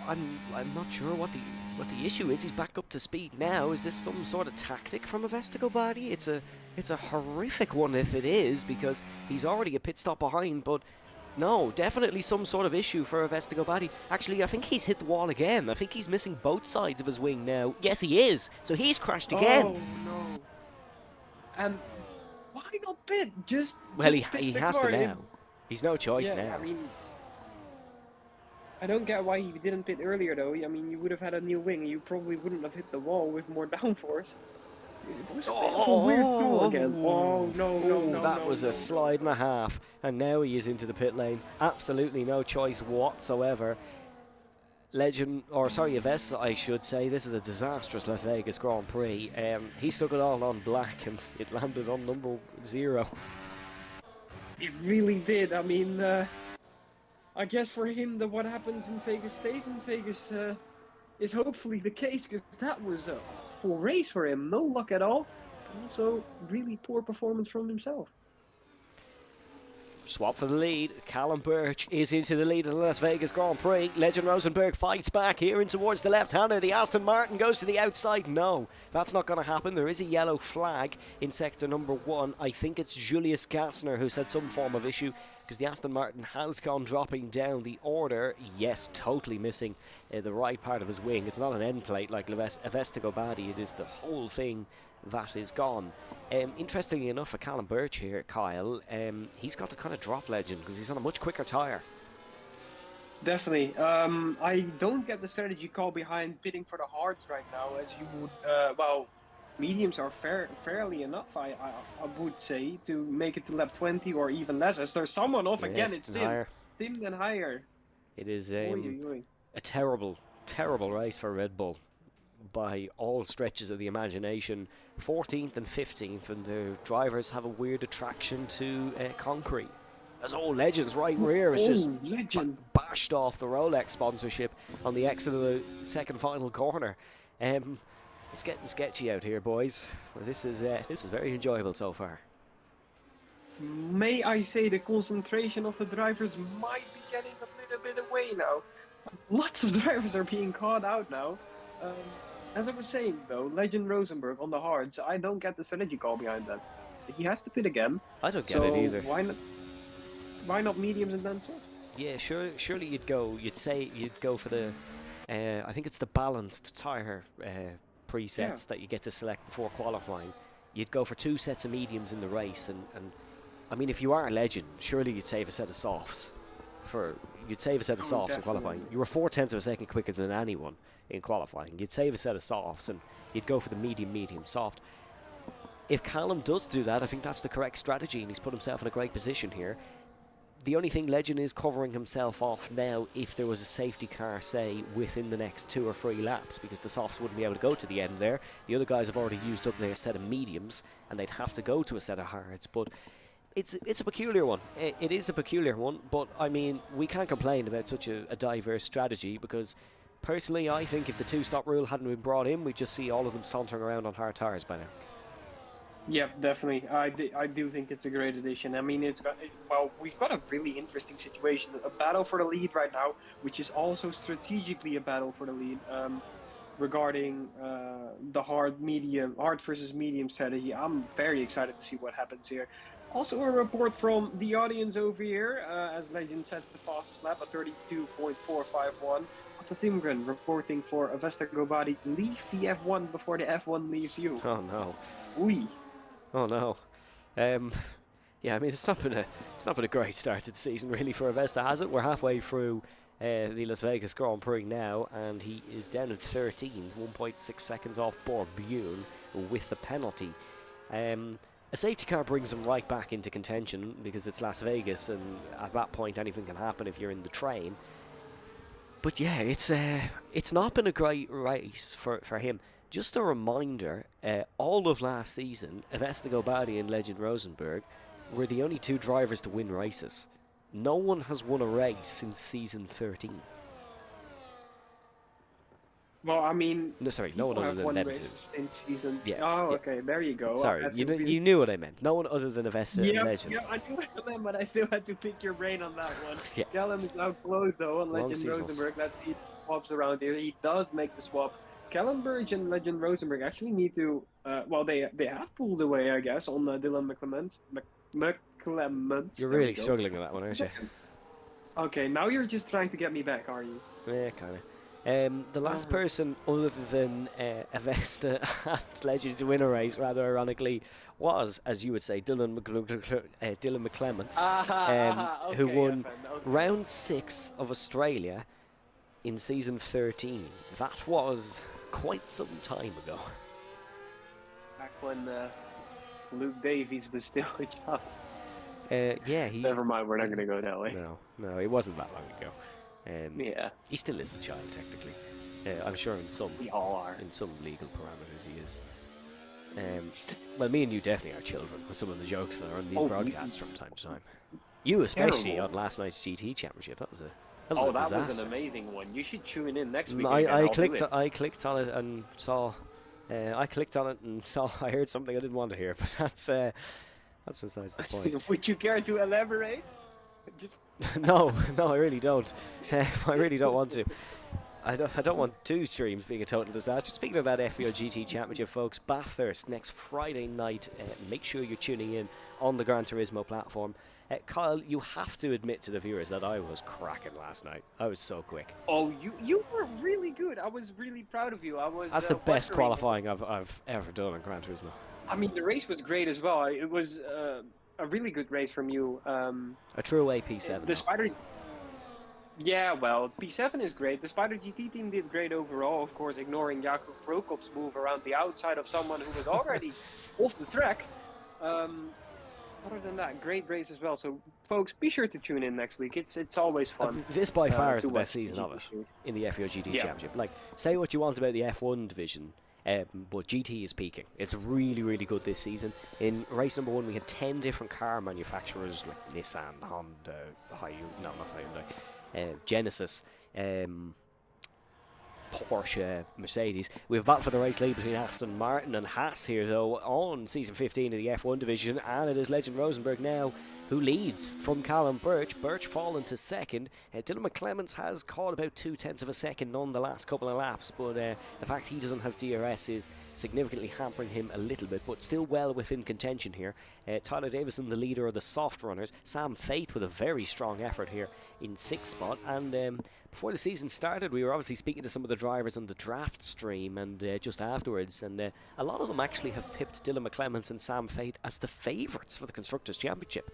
I'm not sure what the issue is. He's back up to speed now. Is this some sort of tactic from Avesta Gobadi? It's a horrific one if it is, because he's already a pit stop behind, but no, definitely some sort of issue for Avesta Gobadi. Actually, I think he's hit the wall again. I think he's missing both sides of his wing now. Yes, he is. So he's crashed again. Oh, no. And why not pit? Well, he has to now. He's no choice now. I mean, I don't get why he didn't pit earlier, though. I mean, you would have had a new wing, and you probably wouldn't have hit the wall with more downforce. It was a weird call again. Oh, no. That was a slide and a half, and now he is into the pit lane. Absolutely no choice whatsoever. Avesta, I should say. This is a disastrous Las Vegas Grand Prix. He stuck it all on black, and it landed on number 0. It really did. I mean, I guess for him, what happens in Vegas stays in Vegas is hopefully the case, because that was a full race for him. No luck at all. Also, really poor performance from himself. Swap for the lead. Callum Birch is into the lead of the Las Vegas Grand Prix. Legend Rosenberg fights back here in towards the left-hander. The Aston Martin goes to the outside. No, that's not going to happen. There is a yellow flag in sector number 1. I think it's Julius Gassner who's had some form of issue, because the Aston Martin has gone dropping down the order. Yes, totally missing the right part of his wing. It's not an end plate like Avesta Gobadi. It is the whole thing that is gone. Interestingly enough for Callum Birch here, Kyle, he's got to kind of drop Legend because he's on a much quicker tyre. Definitely. I don't get the strategy call behind pitting for the hards right now, as you would, mediums are fairly enough, I would say, to make it to lap 20 or even less. As there's someone off again, it's Tim. Tim then higher. It is a terrible, terrible race for Red Bull by all stretches of the imagination. 14th and 15th, and the drivers have a weird attraction to concrete. As Legend's right rear is just bashed off the Rolex sponsorship on the exit of the second final corner. It's getting sketchy out here, boys. This is very enjoyable so far. May I say the concentration of the drivers might be getting a little bit away now. Lots of drivers are being caught out now. As I was saying, though, Legend Rosenberg on the hards, I don't get the strategy call behind that. He has to pit again. I don't get it either. Why not mediums and then softs? Yeah, surely you'd go for the, I think it's the balanced tyre presets that you get to select before qualifying. You'd go for 2 sets of mediums in the race, and I mean, if you are a Legend, surely you'd save a set of softs. You'd save a set of softs in qualifying. You were 0.4 of a second quicker than anyone in qualifying. You'd save a set of softs, and you'd go for the medium, soft. If Callum does do that, I think that's the correct strategy, and he's put himself in a great position here. The only thing Legend is covering himself off now if there was a safety car, say, within the next 2 or 3 laps, because the softs wouldn't be able to go to the end there. The other guys have already used up their set of mediums, and they'd have to go to a set of hards. But it's a peculiar one. It is a peculiar one, but I mean, we can't complain about such a diverse strategy, because personally, I think if the 2-stop rule hadn't been brought in, we'd just see all of them sauntering around on hard tyres by now. Yeah, definitely. I do think it's a great addition. I mean, we've got a really interesting situation. A battle for the lead right now, which is also strategically a battle for the lead regarding the hard versus medium strategy. I'm very excited to see what happens here. Also a report from the audience over here, as Legend sets the fastest lap at 32.451. Otto Timgren reporting for Avesta Gobadi, leave the F1 before the F1 leaves you. Oh no. Oui. Oh no. Yeah, I mean, it's not been a great start to the season really for Avesta, has it? We're halfway through the Las Vegas Grand Prix now, and he is down in 13th, 1.6 seconds off Borbune with the penalty. A safety car brings him right back into contention because it's Las Vegas, and at that point anything can happen if you're in the train. But yeah, it's not been a great race for him. Just a reminder, all of last season, Esteban Badi and Legend Rosenberg were the only two drivers to win races. No one has won a race since season 13. Well, I mean, No, sorry, no one other than them two. In season. Yeah, Oh, yeah. okay, there you go. Sorry, you knew what I meant. No one other than Avesta and Legend. Yeah, I knew what I meant, but I still had to pick your brain on that one. Yeah. Callum is now close though on Long Legend seasons. Rosenberg. That he swaps around here. He does make the swap. Callum Burge and Legend Rosenberg actually need to. Well, they have pulled away, I guess, on Dylan McClements. McClements. You're really struggling with that one, aren't you? Okay, now you're just trying to get me back, are you? Yeah, kind of. The last person other than Avesta and Legend to win a race, rather ironically, was, as you would say, Dylan McClements, who won round 6 of Australia in season 13. That was quite some time ago. Back when Luke Davies was still a child. Yeah, Never mind, we're not going to go that way. No, it wasn't that long ago. Yeah. He still is a child, technically. I'm sure in some We all are. in some legal parameters he is. Well, me and you definitely are children with some of the jokes that are on these broadcasts from time to time. You especially Terrible. on last night's GT Championship. That was a disaster. That was an amazing one. You should tune in next week. I clicked on it and saw. I clicked on it and saw. I heard something I didn't want to hear, but that's besides the point. Would you care to elaborate? Just No, I really don't. I really don't want to. I don't want 2 streams being a total disaster. Speaking of that FVR GT Championship, folks, Bathurst next Friday night. Make sure you're tuning in on the Gran Turismo platform. Kyle, you have to admit to the viewers that I was cracking last night. I was so quick. Oh, you were really good. I was really proud of you. That's the best qualifying I've ever done on Gran Turismo. I mean, the race was great as well. It was a really good race from you. A true AP7. The Spider. Yeah, well, P7 is great. The Spider GT team did great overall, of course, ignoring Jakub Prokop's move around the outside of someone who was already off the track. Other than that, great race as well. So, folks, be sure to tune in next week. It's always fun. This by far is to the best watch season the of it GT. in the FVR GT Championship. Like, say what you want about the F1 division, but GT is peaking. It's really, really good this season. In race number 1, we had 10 different car manufacturers like Nissan, Honda, Genesis, Porsche, Mercedes. We have battle for the race lead between Aston Martin and Haas here, though, on season 15 of the F1 division, and it is Legend Rosenberg now who leads from Callum Birch. Birch fallen to second. Dylan McClements has caught about 0.2 of a second on the last couple of laps, but the fact he doesn't have DRS is significantly hampering him a little bit, but still well within contention here. Tyler Davison, the leader of the soft runners. Sam Faith with a very strong effort here in 6th spot, and before the season started, we were obviously speaking to some of the drivers on the draft stream and just afterwards, and a lot of them actually have pipped Dylan McClements and Sam Faith as the favourites for the Constructors' Championship.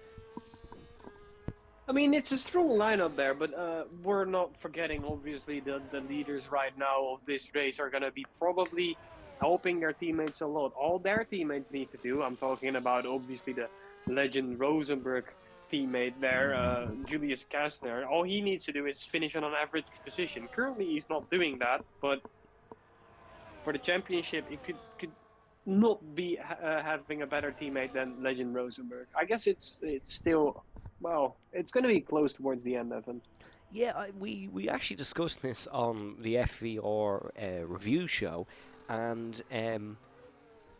I mean, it's a strong lineup there, but we're not forgetting, obviously, the leaders right now of this race are going to be probably helping their teammates a lot. All their teammates need to do, I'm talking about, obviously, the Legend Rosenberg teammate there, Julius Kastner. All he needs to do is finish on an average position. Currently, he's not doing that, but for the championship, it could not be having a better teammate than Legend Rosenberg. I guess it's still... Well, it's going to be close towards the end, Evan. Yeah, we actually discussed this on the FVR review show, and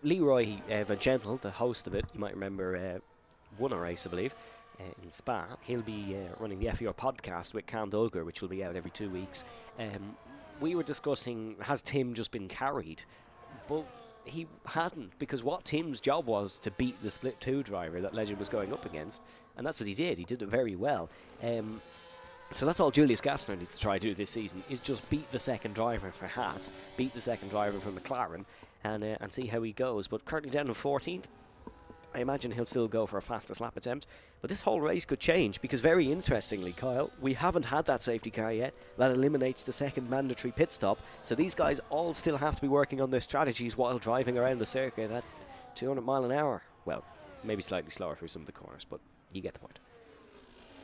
Leroy Van Gentle, the host of it, you might remember, won a race, I believe, in Spa. He'll be running the FVR podcast with Cam Dulger, which will be out every 2 weeks. We were discussing, has Tim just been carried? But he hadn't, because what Tim's job was to beat the Split 2 driver that Legend was going up against, and that's what he did. He did it very well. So that's all Julius Kastner needs to try to do this season, is just beat the second driver for Haas, beat the second driver for McLaren, and see how he goes. But currently down in 14th, I imagine he'll still go for a fastest lap attempt. But this whole race could change because, very interestingly, Kyle, we haven't had that safety car yet. That eliminates the second mandatory pit stop. So these guys all still have to be working on their strategies while driving around the circuit at 200 mile an hour. Well, maybe slightly slower through some of the corners, but you get the point.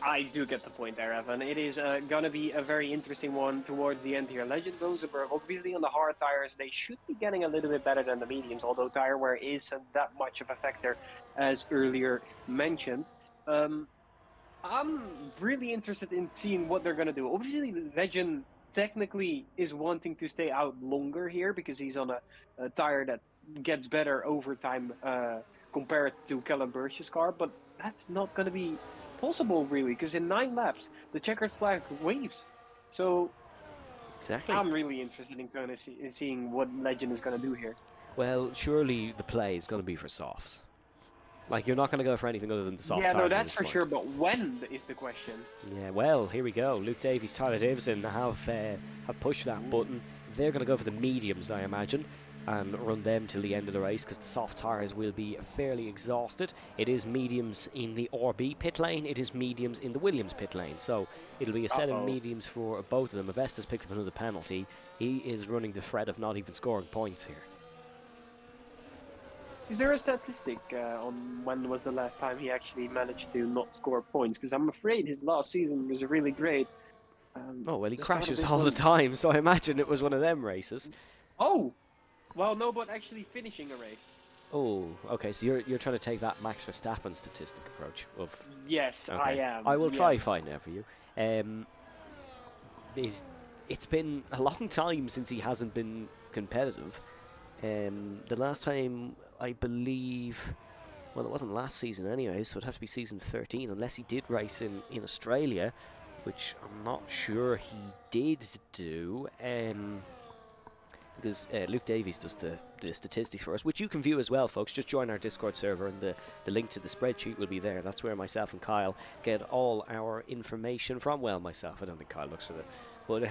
I do get the point there, Evan. It is going to be a very interesting one towards the end here. Legend Rosenberg, obviously on the hard tires, they should be getting a little bit better than the mediums, although tire wear isn't that much of a factor, as earlier mentioned. I'm really interested in seeing what they're going to do. Obviously, Legend technically is wanting to stay out longer here because he's on a tire that gets better over time compared to Callum Birch's car, but that's not going to be possible really, because in 9 laps the checkered flag waves. So exactly, I'm really interested in kind of seeing what Legend is going to do here. Well, surely the play is going to be for softs. Like, you're not going to go for anything other than the soft tires. Yeah, no, that's for sure, but when is the question. Yeah, well, here we go. Luke Davies, Tyler Davison have pushed that button. They're going to go for the mediums, I imagine, and run them till the end of the race because the soft tires will be fairly exhausted. It is mediums in the RB pit lane, it is mediums in the Williams pit lane, so it'll be a set of mediums for both of them. Avesta's picked up another penalty. He is running the threat of not even scoring points here. Is there a statistic on when was the last time he actually managed to not score points? Because I'm afraid his last season was really great. Oh, well, he crashes all the time, so I imagine it was one of them races. Oh! Well, no, but actually finishing a race. Oh, okay, so you're trying to take that Max Verstappen statistic approach of... Yes, okay. I am. I will try finding out for you. It's been a long time since he hasn't been competitive. The last time, I believe... Well, it wasn't last season anyway, so it'd have to be season 13, unless he did race in Australia, which I'm not sure he did do. Because Luke Davies does the statistics for us, which you can view as well, folks. Just join our Discord server, and the link to the spreadsheet will be there. That's where myself and Kyle get all our information from. Well, myself, I don't think Kyle looks at it, but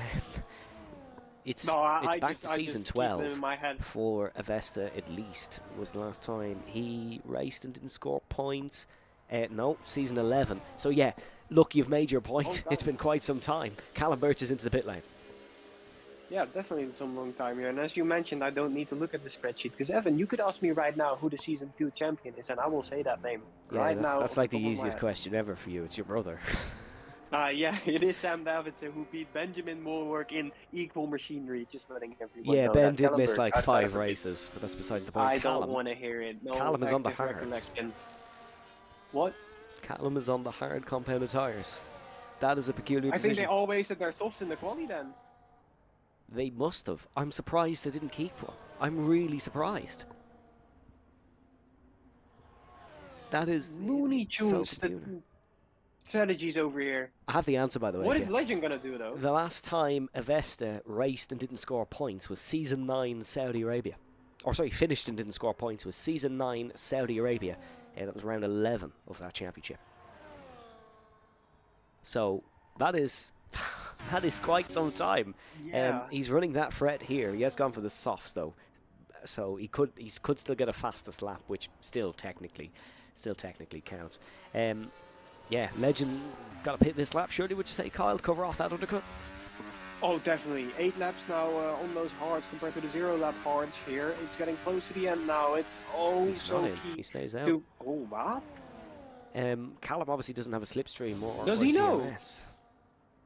it's back to season 12 for Avesta. At least was the last time he raced and didn't score points. No, season 11. So yeah, look, you've made your point. It's been quite some time. Callum Birch is into the pit lane. Yeah, definitely some long time here. And as you mentioned, I don't need to look at the spreadsheet. Because, Evan, you could ask me right now who the Season 2 champion is, and I will say that name right now. That's like the easiest question ever for you. It's your brother. Yeah, it is Sam Davidson who beat Benjamin Mulwork in equal machinery. Just letting everyone know. Yeah, Ben did miss like 5 races, but that's besides the point. I don't want to hear it. No, Callum is on the hards. What? Callum is on the hard compounded tires. That is a peculiar decision. I think they all wasted their softs in the quali then. They must have. I'm surprised they didn't keep one. I'm really surprised. That is Looney Tunes so strategies over here. I have the answer, by the way. What is Legend going to do, though? The last time Avesta raced and didn't score points was Season 9 Saudi Arabia. Or sorry, finished and didn't score points was Season 9 Saudi Arabia. And that was round 11 of that championship. So, that is... that is quite some time. Yeah. He's running that threat here. He has gone for the softs though, so he could still get a fastest lap, which still technically counts. Yeah, Legend got to pit this lap. Surely, would you say, Kyle, to cover off that undercut? Oh, definitely. 8 laps now on those hards compared to the 0 lap hards here. It's getting close to the end now. It's so key. He stays out. Oh, what? Callum obviously doesn't have a slipstream or does he know? DRS.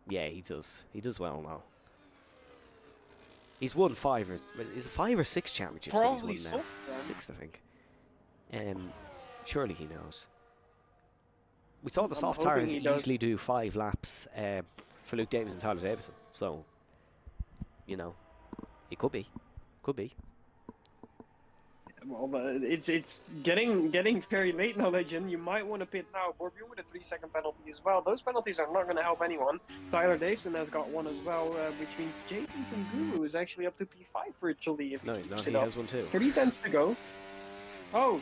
Yeah, he does. He does well now. He's won 5 or 6 championships. Probably he's won now. so, 6th, I think. Surely he knows. We saw the soft tires easily do 5 laps for Luke Davies and Tyler Davison. So, you know, it could be. Could be. Well, it's getting very late now, Legend. You might want to pit now. Borbjorn with a 3-second penalty as well. Those penalties are not going to help anyone. Tyler Davison has got one as well, which means Jason Guru is actually up to P5 virtually. If no, he's not. He has one too. 3 tenths to go. Oh,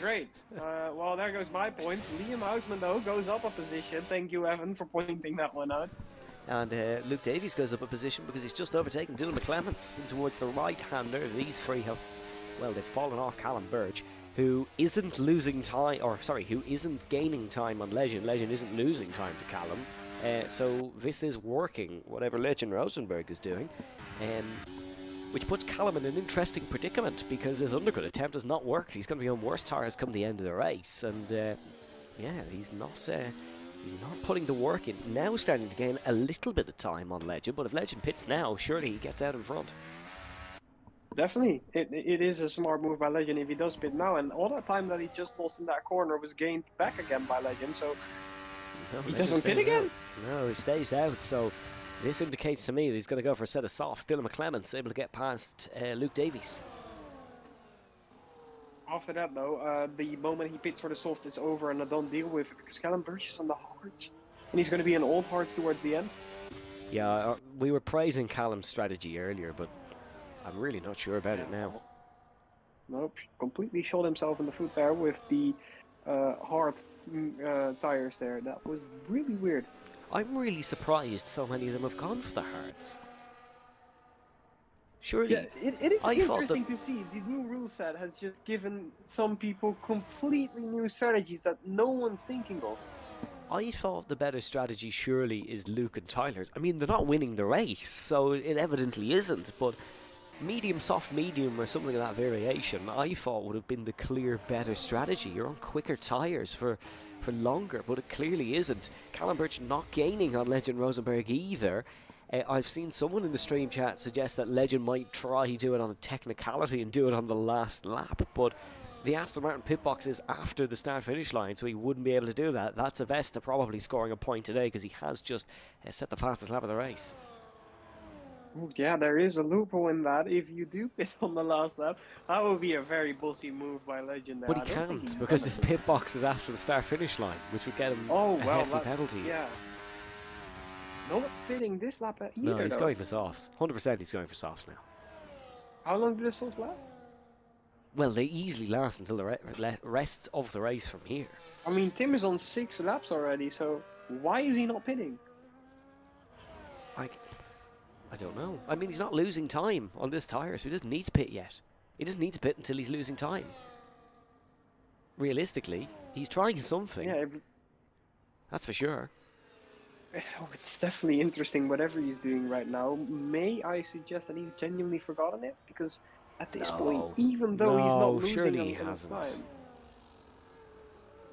great. Well, there goes my point. Liam Hausman, though, goes up a position. Thank you, Evan, for pointing that one out. And Luke Davies goes up a position because he's just overtaken Dylan McClements towards the right-hander. These 3 have... Well, they've fallen off Callum Birch. who isn't losing time, or sorry, who isn't gaining time on Legend. Legend isn't losing time to Callum. So this is working, whatever Legend Rosenberg is doing. Which puts Callum in an interesting predicament because his undercut attempt has not worked. He's going to be on worse tyres come the end of the race, and yeah, he's not putting the work in. Now starting to gain a little bit of time on Legend, but if Legend pits now, surely he gets out in front. Definitely, it is a smart move by Legend if he does pit now, and all that time that he just lost in that corner was gained back again by Legend, so no, he doesn't pit again. No, he stays out, so this indicates to me that he's going to go for a set of softs. Dylan McClements able to get past Luke Davies. After that, though, the moment he pits for the soft, it's over and I don't deal with it because Callum Birch is on the hards, and he's going to be on old hards towards the end. Yeah, we were praising Callum's strategy earlier, but I'm really not sure about it now. Nope, completely shot himself in the foot there with the hard tires there. That was really weird. I'm really surprised so many of them have gone for the hards. Surely, yeah, it is interesting to see. The new rule set has just given some people completely new strategies that no one's thinking of. I thought the better strategy surely is Luke and Tyler's. I mean, they're not winning the race, so it evidently isn't, but medium, soft, medium, or something of that variation, I thought would have been the clear better strategy. You're on quicker tyres for longer, but it clearly isn't. Callum Birch not gaining on Legend Rosenberg either. I've seen someone in the stream chat suggest that Legend might try do it on a technicality and do it on the last lap, but the Aston Martin pit box is after the start-finish line, so he wouldn't be able to do that. That's Avesta probably scoring a point today because he has just set the fastest lap of the race. Oh, yeah, there is a loophole in that. If you do pit on the last lap, that would be a very bossy move by Legend there. But he can't because his pit box is after the start-finish line, which would get him a hefty penalty. Yeah. Not pitting this lap either. No, he's going for softs. 100% he's going for softs now. How long do the softs last? Well, they easily last until the rest of the race from here. I mean, Tim is on 6 laps already, so why is he not pitting? I don't know. I mean, he's not losing time on this tyre, so he doesn't need to pit yet. He doesn't need to pit until he's losing time. Realistically, he's trying something. Yeah, that's for sure. Oh, it's definitely interesting whatever he's doing right now. May I suggest that he's genuinely forgotten it? Because at this point, even though he's not losing surely he on hasn't. time,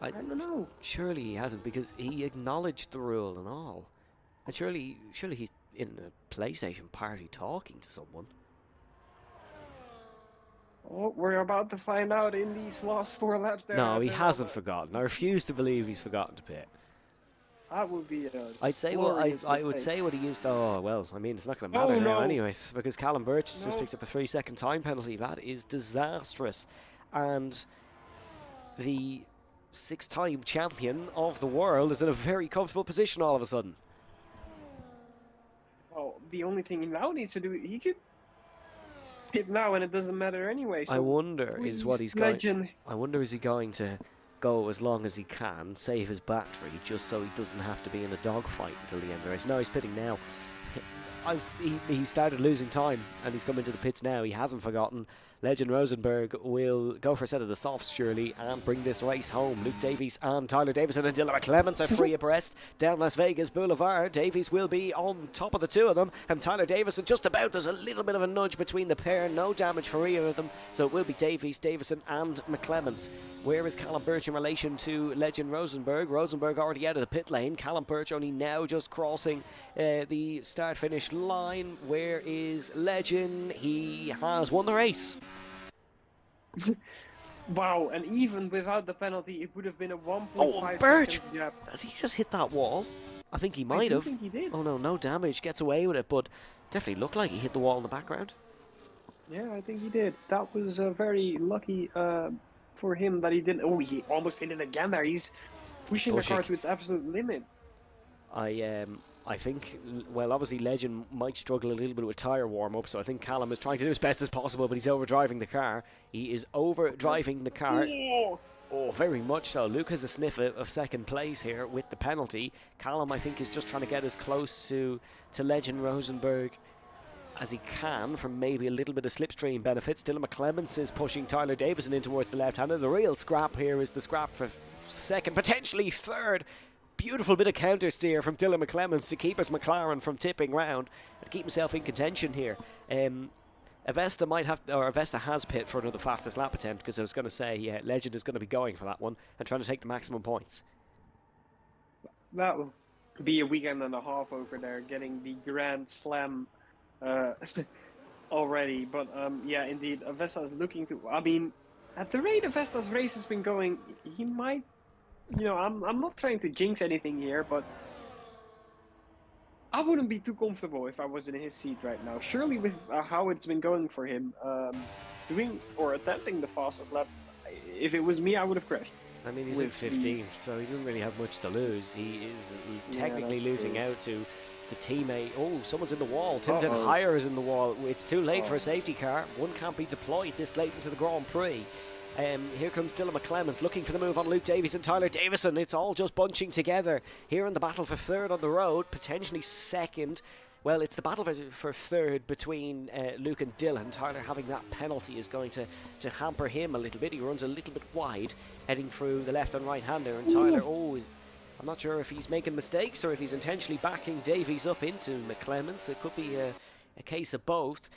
I don't know. Surely he hasn't, because he acknowledged the rule and all. And surely he's in a PlayStation party talking to someone. Oh, we're about to find out in these last 4 laps there. No, he hasn't forgotten. I refuse to believe he's forgotten to pit. That would be I'd say I would say what he used. Oh well, I mean it's not going to matter now anyways, because Callum Birch just picks up a 3-second time penalty. That is disastrous, and the 6-time champion of the world is in a very comfortable position all of a sudden. Oh, the only thing he now needs to do, he could pit now, and it doesn't matter anyway. So I wonder is what he's going. I wonder is he going to go as long as he can, save his battery, just so he doesn't have to be in a dogfight until the end of the race. No, he's pitting now. He started losing time, and he's come into the pits now. He hasn't forgotten. Legend Rosenberg will go for a set of the softs, surely, and bring this race home. Luke Davies and Tyler Davison and Dylan McClements are free abreast down Las Vegas Boulevard. Davies will be on top of the two of them, and Tyler Davison just about. There's a little bit of a nudge between the pair. No damage for either of them, so it will be Davies, Davison, and McClements. Where is Callum Birch in relation to Legend Rosenberg? Rosenberg already out of the pit lane. Callum Birch only now just crossing the start-finish line. Where is Legend? He has won the race. Wow, and even without the penalty, it would have been a 1.5. Oh, Birch! Has he just hit that wall? I think he might have. I think he did. Oh no, no damage, gets away with it, but definitely looked like he hit the wall in the background. Yeah, I think he did. That was very lucky for him that he didn't. Oh, he almost hit it again there. He's pushing the car to its absolute limit. I think, well, obviously Legend might struggle a little bit with tyre warm-up, so I think Callum is trying to do as best as possible, but he's overdriving the car. He is overdriving the car. Oh, very much so. Luke has a sniff of second place here with the penalty. Callum, I think, is just trying to get as close to Legend Rosenberg as he can from maybe a little bit of slipstream benefits. Dylan McClements is pushing Tyler Davison in towards the left-hander. The real scrap here is the scrap for second, potentially third. Beautiful bit of counter steer from Dylan McClements to keep his McLaren from tipping round and keep himself in contention here. Avesta might have, or Avesta has pit for another fastest lap attempt, because I was going to say Legend is going to be going for that one and trying to take the maximum points. That will be a weekend and a half over there, getting the Grand Slam already. But yeah, indeed, Avesta is looking to. I mean, at the rate Avesta's race has been going, he might. You know, I'm not trying to jinx anything here, but I wouldn't be too comfortable if I was in his seat right now. Surely with how it's been going for him, doing or attempting the fastest lap, if it was me, I would have crashed. I mean, he's in 15th, so he doesn't really have much to lose. He is technically losing out to the teammate. Oh, someone's in the wall. Timothy Hire is in the wall. It's too late for a safety car. One can't be deployed this late into the Grand Prix. Here comes Dylan McClements looking for the move on Luke Davies and Tyler Davison. It's all just bunching together here in the battle for third on the road, potentially second. Well, it's the battle for third between Luke and Dylan. Tyler having that penalty is going to hamper him a little bit. He runs a little bit wide, heading through the left and right hander. And Tyler, I'm not sure if he's making mistakes or if he's intentionally backing Davies up into McClements. It could be a case of both.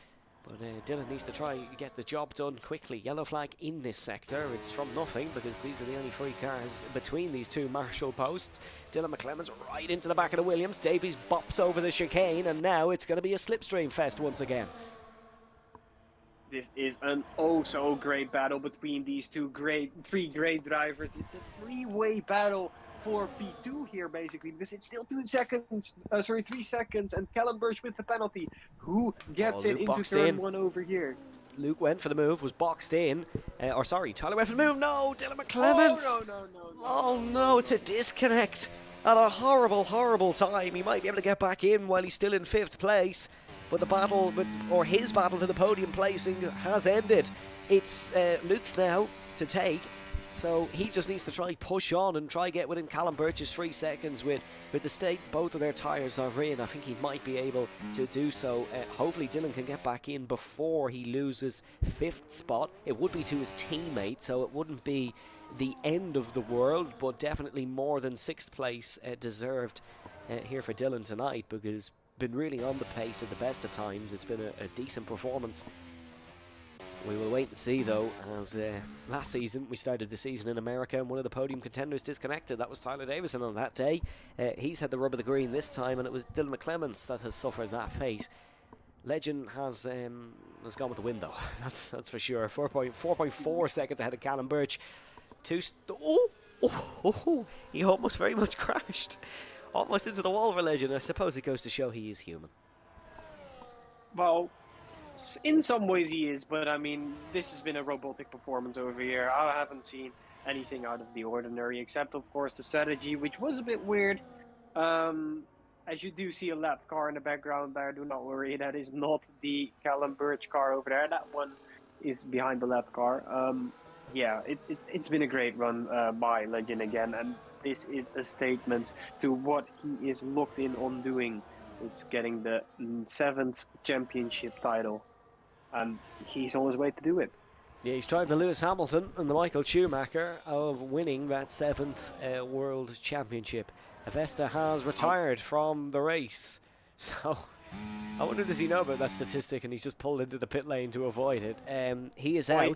But Dylan needs to try to get the job done quickly. Yellow flag in this sector. It's from nothing because these are the only three cars between these two marshal posts. Dylan McClements right into the back of the Williams. Davies bops over the chicane, and now it's going to be a slipstream fest once again. This is an so great battle between these three great drivers. It's a three-way battle for P2 here, basically, because it's still 3 seconds, and Callum Birch with the penalty. Who gets it into turn one over here? Luke went for the move, was boxed in. Tyler went for the move. No, Dylan McClements. No. Oh no, it's a disconnect at a horrible, horrible time. He might be able to get back in while he's still in 5th place, but the battle, his battle for the podium placing has ended. It's Luke's now to take. So he just needs to try push on and try get within Callum Birch's 3 seconds with the state both of their tyres are in. I think he might be able to do so. Hopefully Dylan can get back in before he loses 5th spot. It would be to his teammate, so it wouldn't be the end of the world, but definitely more than 6th place deserved here for Dylan tonight, because been really on the pace at the best of times. It's been a decent performance. We will wait and see, though, as last season we started the season in America and one of the podium contenders disconnected. That was Tyler Davison on that day. He's had the rub of the green this time, and it was Dylan McClements that has suffered that fate. Legend has gone with the win, though. That's for sure. 4.4 seconds ahead of Callum Birch. He almost very much crashed. Almost into the wall for Legend. I suppose it goes to show he is human. Well, in some ways he is, but I mean, this has been a robotic performance over here. I haven't seen anything out of the ordinary, except of course the strategy, which was a bit weird. As you do see a left car in the background there, do not worry, that is not the Callum Birch car over there. That one is behind the left car. Yeah, it's been a great run by Legend again, and this is a statement to what he is locked in on doing. It's getting the 7th championship title, and he's on his way to do it. Yeah, he's trying the Lewis Hamilton and the Michael Schumacher of winning that 7th World Championship. Avesta has retired from the race, so I wonder, does he know about that statistic and he's just pulled into the pit lane to avoid it. He is out.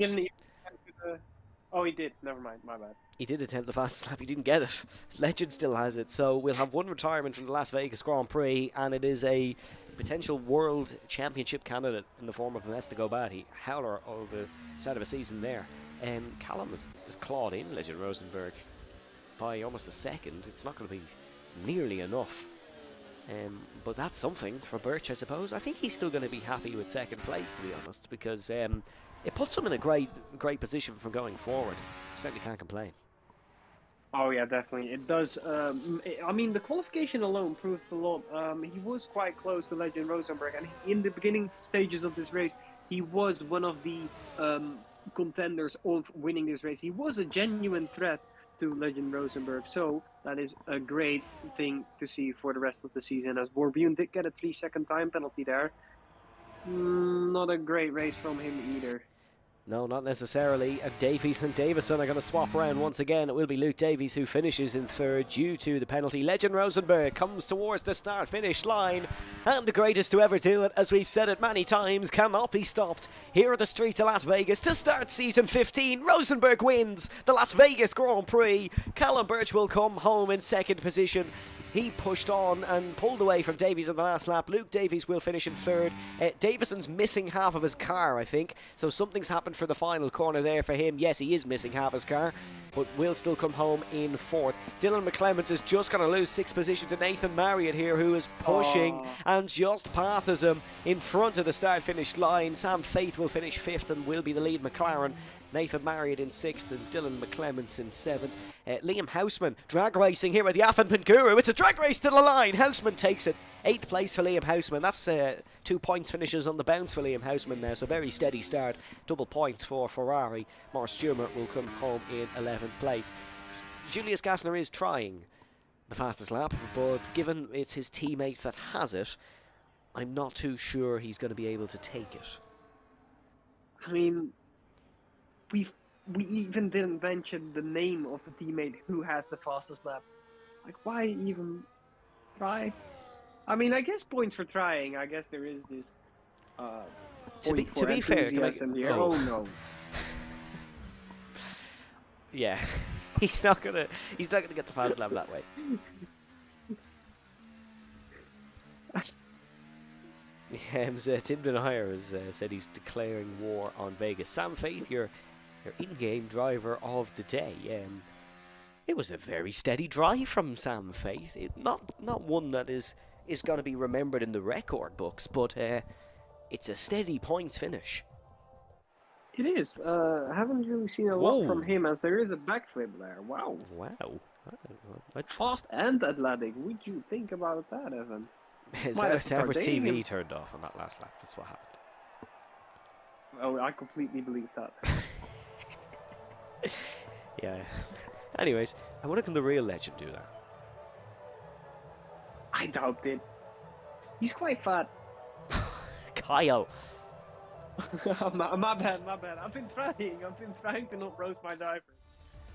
He did. Never mind. My bad. He did attempt the fastest lap. He didn't get it. Legend still has it. So we'll have one retirement from the Las Vegas Grand Prix, and it is a potential World Championship candidate in the form of Avesta Gobati. Howler of the start of a season there. Callum has clawed in Legend Rosenberg by almost a second. It's not going to be nearly enough. But that's something for Birch, I suppose. I think he's still going to be happy with 2nd place, to be honest, because it puts him in a great position for going forward. Certainly can't complain. Oh yeah, definitely. It does. I mean, the qualification alone proved a lot. He was quite close to Legend Rosenberg, and in the beginning stages of this race, he was one of the contenders of winning this race. He was a genuine threat to Legend Rosenberg, so that is a great thing to see for the rest of the season, as Borbjorn did get a 3-second time penalty there. Not a great race from him either. No, not necessarily. Davies and Davison are going to swap around once again. It will be Luke Davies who finishes in third due to the penalty. Legend Rosenberg comes towards the start-finish line, and the greatest to ever do it, as we've said it many times, cannot be stopped. Here are the streets of Las Vegas to start season 15. Rosenberg wins the Las Vegas Grand Prix. Callum Birch will come home in second position. He pushed on and pulled away from Davies in the last lap. Luke Davies will finish in third. Davison's missing half of his car, I think, so something's happened for the final corner there for him. Yes, he is missing half his car, but will still come home in fourth. Dylan McClements is just going to lose 6 positions to Nathan Marriott here, who is pushing and just passes him in front of the start-finish line. Sam Faith will finish fifth and will be the lead McLaren. Nathan Marriott in 6th and Dylan McClements in 7th. Liam Houseman drag racing here with Yafan Penguru. It's a drag race to the line. Houseman takes it. 8th place for Liam Houseman. That's 2 points finishes on the bounce for Liam Houseman there. So very steady start. Double points for Ferrari. Mark Stewart will come home in 11th place. Julius Gassner is trying the fastest lap, but given it's his teammate that has it, I'm not too sure he's going to be able to take it. I mean, we even didn't mention the name of the teammate who has the fastest lap. Like, why even try? I mean, I guess points for trying. I guess there is this. To be fair, here. Oh no. Yeah, he's not gonna get the fast lap that way. Tim Denhire has said he's declaring war on Vegas. Sam Faith, your in-game driver of the day. It was a very steady drive from Sam Faith. Not one that is going to be remembered in the record books, but it's a steady points finish. It is. I haven't really seen a lot from him, as there is a backflip there. Wow. Fast and athletic. Would you think about that, Evan? Sarah's TV turned off on that last lap. That's what happened. Oh, I completely believe that. Yeah. Anyways, I wonder can the real legend do that? I doubt it. He's quite fat. Kyle. my bad. I've been trying to not roast my drivers.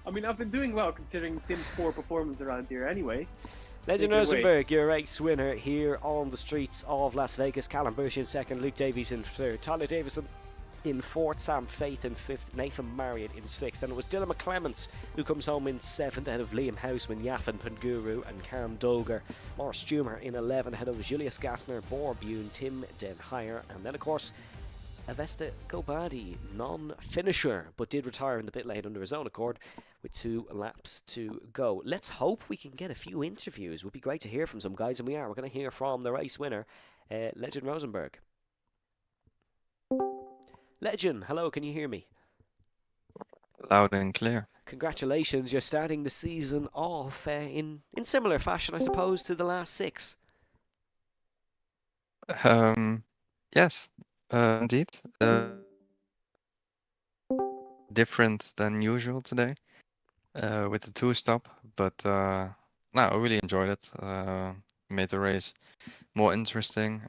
I mean, I've been doing well considering Tim's poor performance around here anyway. Legend Rosenberg, your race winner here on the streets of Las Vegas. Callum Birch in second, Luke Davies in third, Tyler Davison in fourth, Sam Faith in fifth, Nathan Marriott in sixth, and it was Dylan McClements who comes home in seventh ahead of Liam Houseman, Yafan Penguru and Cam Doger. Morris Stumer in 11th ahead of Julius Gassner, Bor Bune, Tim Denhire, and then of course Avesta Gobadi, non-finisher, but did retire in the pit lane under his own accord with 2 laps to go. Let's hope we can get a few interviews. It would be great to hear from some guys, and we are. We're going to hear from the race winner, Legend Rosenberg. Legend, hello, can you hear me? Loud and clear. Congratulations, you're starting the season off in similar fashion, I suppose, to the last 6. Yes, indeed. Different than usual today with the 2-stop, but no, I really enjoyed it. Made the race more interesting,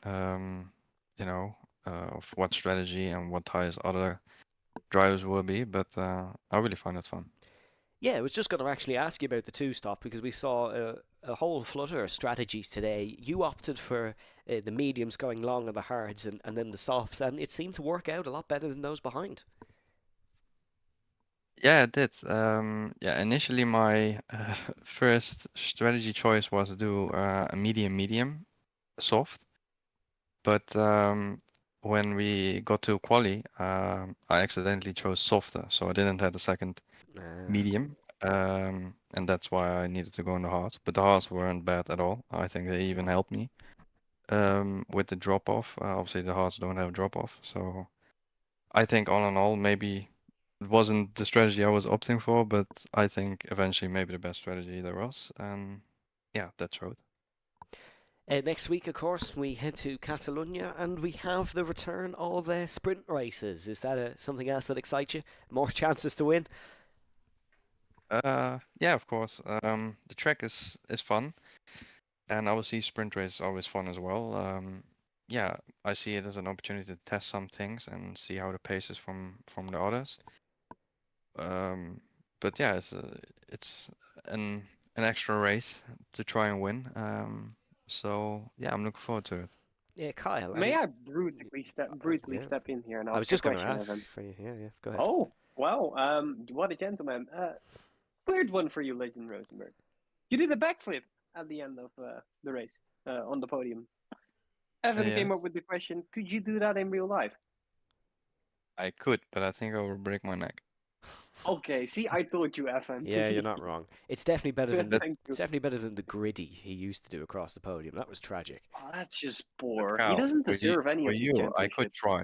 of what strategy and what tires other drivers will be, but I really find it fun. Yeah, I was just going to actually ask you about the 2-stop because we saw a whole flutter of strategies today. You opted for the mediums going long on the hards and then the softs, and it seemed to work out a lot better than those behind. Yeah, it did. Initially my first strategy choice was to do a medium soft, but when we got to quali, I accidentally chose softer, so I didn't have the second medium, and that's why I needed to go in the hards. But the hards weren't bad at all. I think they even helped me with the drop off. Obviously, the hards don't have drop off, so I think all in all, maybe it wasn't the strategy I was opting for, but I think eventually maybe the best strategy there was, and yeah, that showed. Next week, of course, we head to Catalonia and we have the return of sprint races. Is that something else that excites you? More chances to win? Yeah, of course. The track is fun, and obviously sprint race is always fun as well. yeah, I see it as an opportunity to test some things and see how the pace is from the others. But yeah, it's an extra race to try and win. So yeah, I'm looking forward to it. Yeah, Kyle. May any... I brutally yeah. step in here and I was ask a just going to question, ask Evan? for you. Yeah, yeah. Go ahead. Oh, well, what a gentleman. Weird one for you, Legend Rosenberg. You did a backflip at the end of the race on the podium. Evan Yeah, came up with the question, could you do that in real life? I could, but I think I will break my neck. Okay, see, I told you, Evan. Yeah, you're not wrong. It's definitely better than the. Thank you. It's definitely better than the gritty he used to do across the podium. That was tragic. Oh, that's just But poor. He Kyle, doesn't deserve any for of these you, I could championships. try.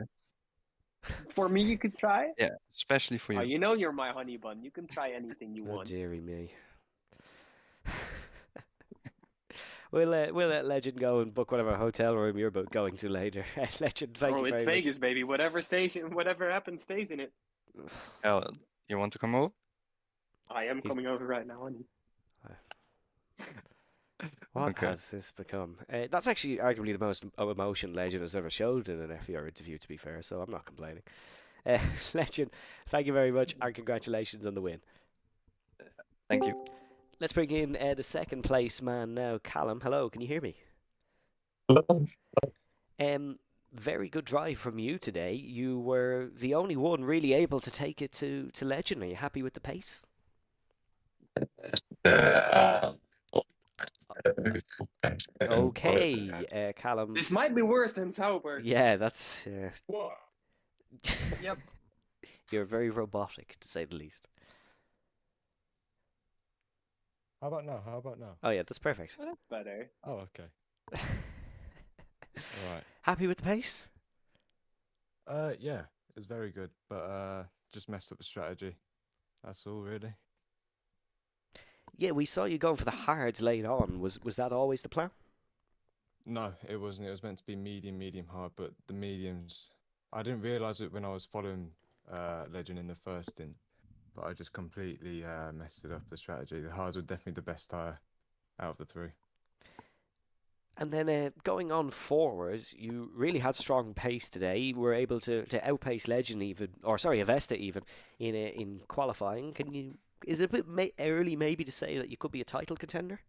For me, you could try. Yeah, especially for Oh, you. you know you're my honey bun. You can try anything you Oh want. dearie me. we'll let Legend go and book whatever hotel room you're going to later. Legend, thank Oh, you it's very Vegas, baby. Whatever happens, stays in it. much. Kyle, you want to come over? I am He's- coming over right now, honey. What Okay. has this become? That's actually arguably the most emotion Legend has ever showed in an FVR interview, to be fair, so I'm not complaining. Legend, thank you very much, and congratulations on the win. Thank you. Let's bring in the second place man now, Callum. Hello, can you hear me? Very good drive from you today. You were the only one really able to take it to Legend. Are you happy with the pace? Okay, Callum. This might be worse than Sauber. Yeah, that's. Yep. You're very robotic, to say the least. How about now? How about now? Oh yeah, that's perfect. Well, that's better. Oh, okay. All right. Happy with the pace? Yeah, it's very good, but just messed up the strategy. That's all, really. Yeah, we saw you going for the hards late on. Was that always the plan? No, it wasn't. It was meant to be medium hard, but the mediums. I didn't realize it when I was following Legend in the first stint, but I just completely messed it up. The strategy. The hards were definitely the best tire out of the three. And then going on forward, you really had strong pace today. You were able to outpace Legend even, or sorry, Avesta even in qualifying. Is it a bit early maybe to say that you could be a title contender?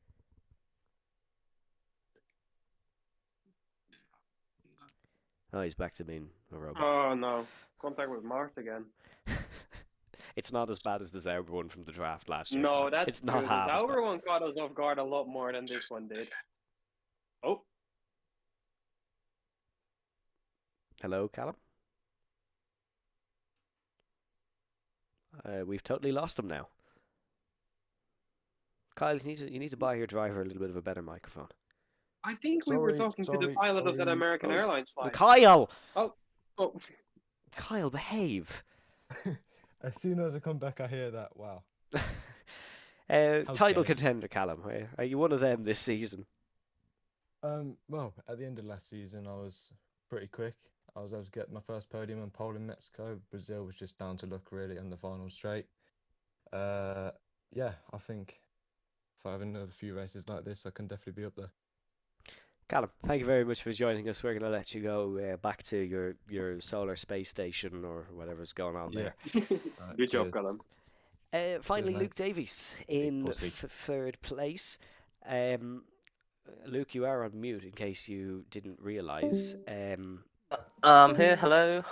Oh, he's back to being a robot. Oh no. Contact with Mars again. It's not as bad as the Zauber one from the draft last year. No, Kyle. that's it's not true. half The as Sauber bad. one caught us off guard a lot more than this one did. Oh. Hello, Callum. We've totally lost him now. Kyle, you need to buy your driver a little bit of a better microphone. I think we were talking to the pilot of that American Airlines flight. Kyle! Oh. Kyle, behave. As soon as I come back, I hear that. Wow. Title Okay. contender, Callum. Are you one of them this season? Well, at the end of last season, I was pretty quick. I was able to get my first podium and pole in Mexico. Brazil was just down to luck, really, on the final straight. Yeah, I think if I have another few races like this, I can definitely be up there. Callum, thank you very much for joining us. We're going to let you go back to your solar space station or whatever's going on there. Right, Good job, cheers. Callum. Finally, mate. Luke Davies in pussy. third place. Luke, you are on mute in case you didn't realise. Here, hello.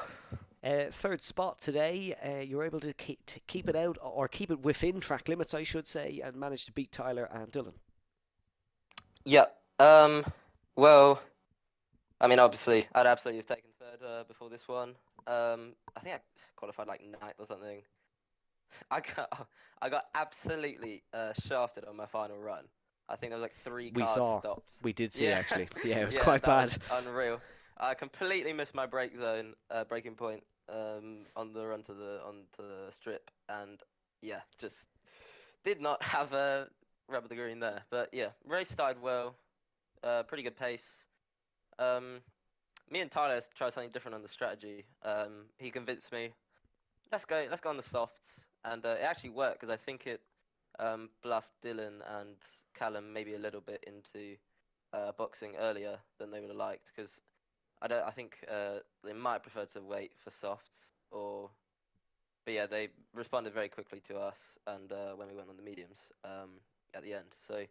Third spot today. You were able to keep it out, or keep it within track limits, I should say, and managed to beat Tyler and Dylan. Yeah. Well, I mean, obviously, I'd absolutely have taken third before this one. I think I qualified like ninth or something. I got absolutely shafted on my final run. I think there was like three We cars saw. stopped. We did see, Yeah. actually. Yeah, it was Yeah, quite that bad. was unreal. I completely missed my breaking point on the run to onto the strip, and yeah, just did not have a rubber the green there. But yeah, race started well, pretty good pace. Me and Tyler tried something different on the strategy. He convinced me, let's go on the softs, and it actually worked because I think it bluffed Dylan and Callum maybe a little bit into boxing earlier than they would have liked, because I think they might prefer to wait for softs, but yeah, they responded very quickly to us, and when we went on the mediums at the end. So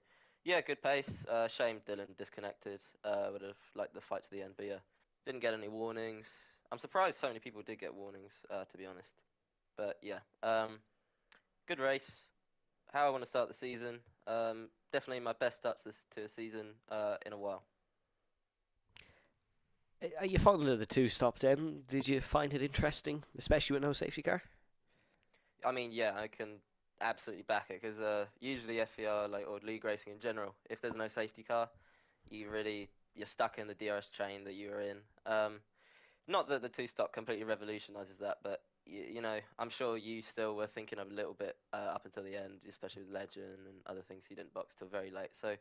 yeah, good pace. Shame Dylan disconnected. Would have liked the fight to the end, but yeah, didn't get any warnings. I'm surprised so many people did get warnings, to be honest. But yeah, good race. How I want to start the season. Definitely my best start to a season in a while. Are you fond of the two-stop then? Did you find it interesting, especially with no safety car? I mean, yeah, I can absolutely back it because usually FVR or league racing in general, if there's no safety car, you're stuck in the DRS train that you were in. Not that the two-stop completely revolutionizes that, but you know, I'm sure you still were thinking of a little bit up until the end, especially with Legend and other things you didn't box till very late. So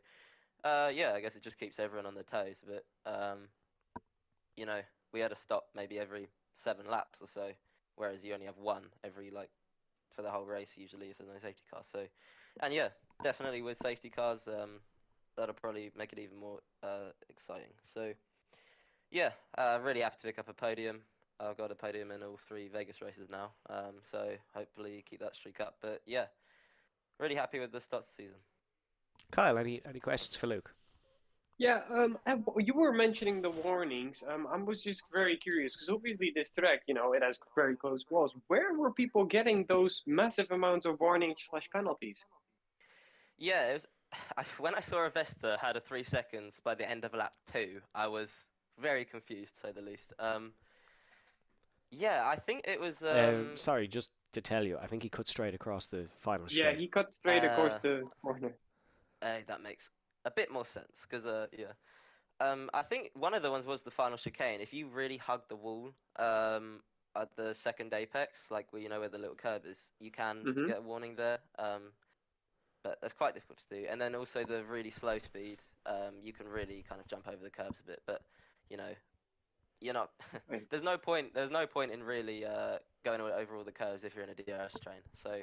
yeah, I guess it just keeps everyone on their toes. But you know, we had a stop maybe every 7 laps or so, whereas you only have one every for the whole race usually if there's no safety car. So, and yeah, definitely with safety cars, that'll probably make it even more exciting. So, yeah, really happy to pick up a podium. I've got a podium in all 3 Vegas races now, so hopefully keep that streak up. But yeah, really happy with the start of the season. Kyle, any questions for Luke? Yeah, and you were mentioning the warnings. I was just very curious because obviously this track, you know, it has very close walls. Where were people getting those massive amounts of warnings/penalties? Yeah, it was, when I saw Avesta had a 3 seconds by the end of lap 2, I was very confused, to say the least. Yeah, I think it was. Sorry, just to tell you, I think he cut straight across the final Yeah, chicane. he cut straight across the corner. That makes a bit more sense because yeah. I think one of the ones was the final chicane. If you really hug the wall at the second apex, like where you know where the little curve is, you can get a warning there. But that's quite difficult to do. And then also the really slow speed, you can really kind of jump over the curves a bit. But you know, you're not. There's no point. There's no point in really going over all the curves if you're in a DRS train. So,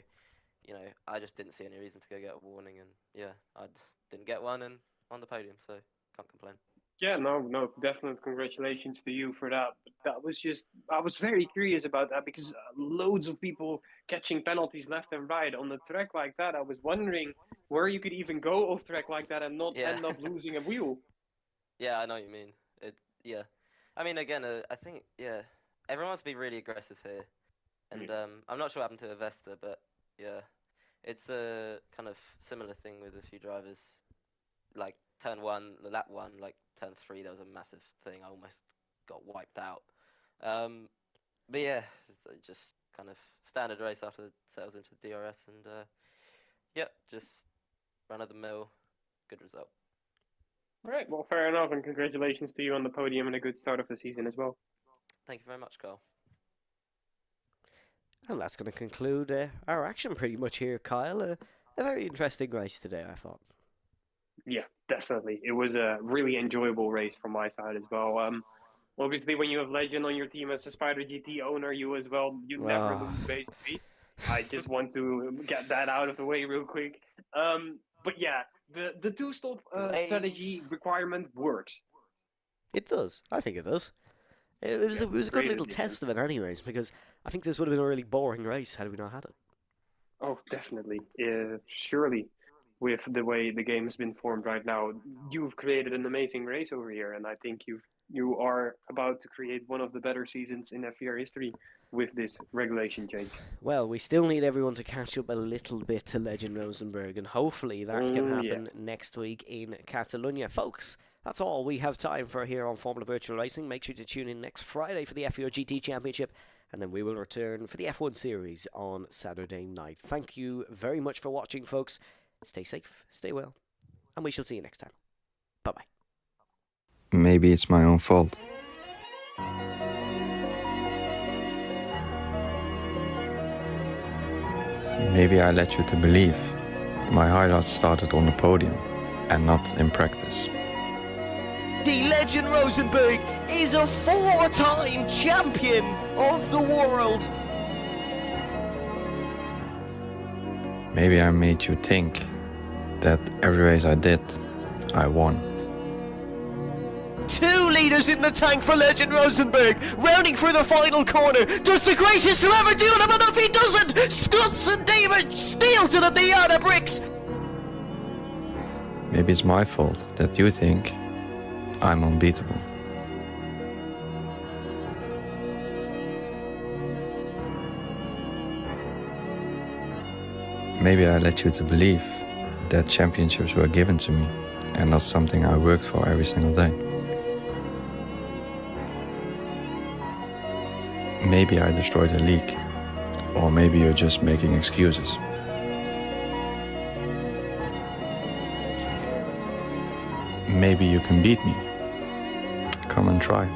you know, I just didn't see any reason to go get a warning, and yeah, I didn't get one and on the podium, so can't complain. Yeah, no, definite congratulations to you for that. But that was just, I was very curious about that because loads of people catching penalties left and right on the track like that. I was wondering where you could even go off track like that and not Yeah. end up losing a wheel. Yeah, I know what you mean. Yeah. I mean, again, I think, yeah, everyone wants to be really aggressive here. And I'm not sure what happened to Avesta, but yeah, it's a kind of similar thing with a few drivers. Like turn 1, lap 1, like turn 3, there was a massive thing. I almost got wiped out. But yeah, it's just kind of standard race after it settles into the DRS, and yeah, just run of the mill, good result. All right, well, fair enough, and congratulations to you on the podium and a good start of the season as well. Thank you very much, Carl. And that's going to conclude our action pretty much here, Kyle. A very interesting race today, I thought. Yeah, definitely. It was a really enjoyable race from my side as well. Obviously, when you have Legend on your team as a Spider GT owner, you as well, you never lose, basically. I just want to get that out of the way real quick. But yeah, the two-stop strategy requirement works. It does. I think it does. It was a good little test of it anyways, because I think this would have been a really boring race had we not had it. Oh, definitely. Surely, with the way the game has been formed right now, you've created an amazing race over here, and I think you are about to create one of the better seasons in FVR history with this regulation change. Well, we still need everyone to catch up a little bit to Legend Rosenborg, and hopefully that can happen next week in Catalonia. Folks, that's all we have time for here on Formula Virtual Racing. Make sure to tune in next Friday for the FVR GT Championship, and then we will return for the F1 Series on Saturday night. Thank you very much for watching, folks. Stay safe, stay well, and we shall see you next time. Bye-bye. Maybe it's my own fault. Maybe I led you to believe my highlights started on the podium and not in practice. The Legend Rosenborg is a 4-time champion of the world. Maybe I made you think that every race I did, I won. Two leaders in the tank for Legend Rosenberg, rounding through the final corner. Does the greatest to ever do it, but if he doesn't, Scuds and Damon steals it at the yard of bricks. Maybe it's my fault that you think I'm unbeatable. Maybe I led you to believe that championships were given to me and not something I worked for every single day. Maybe I destroyed the league, or maybe you're just making excuses. Maybe you can beat me. Come and try.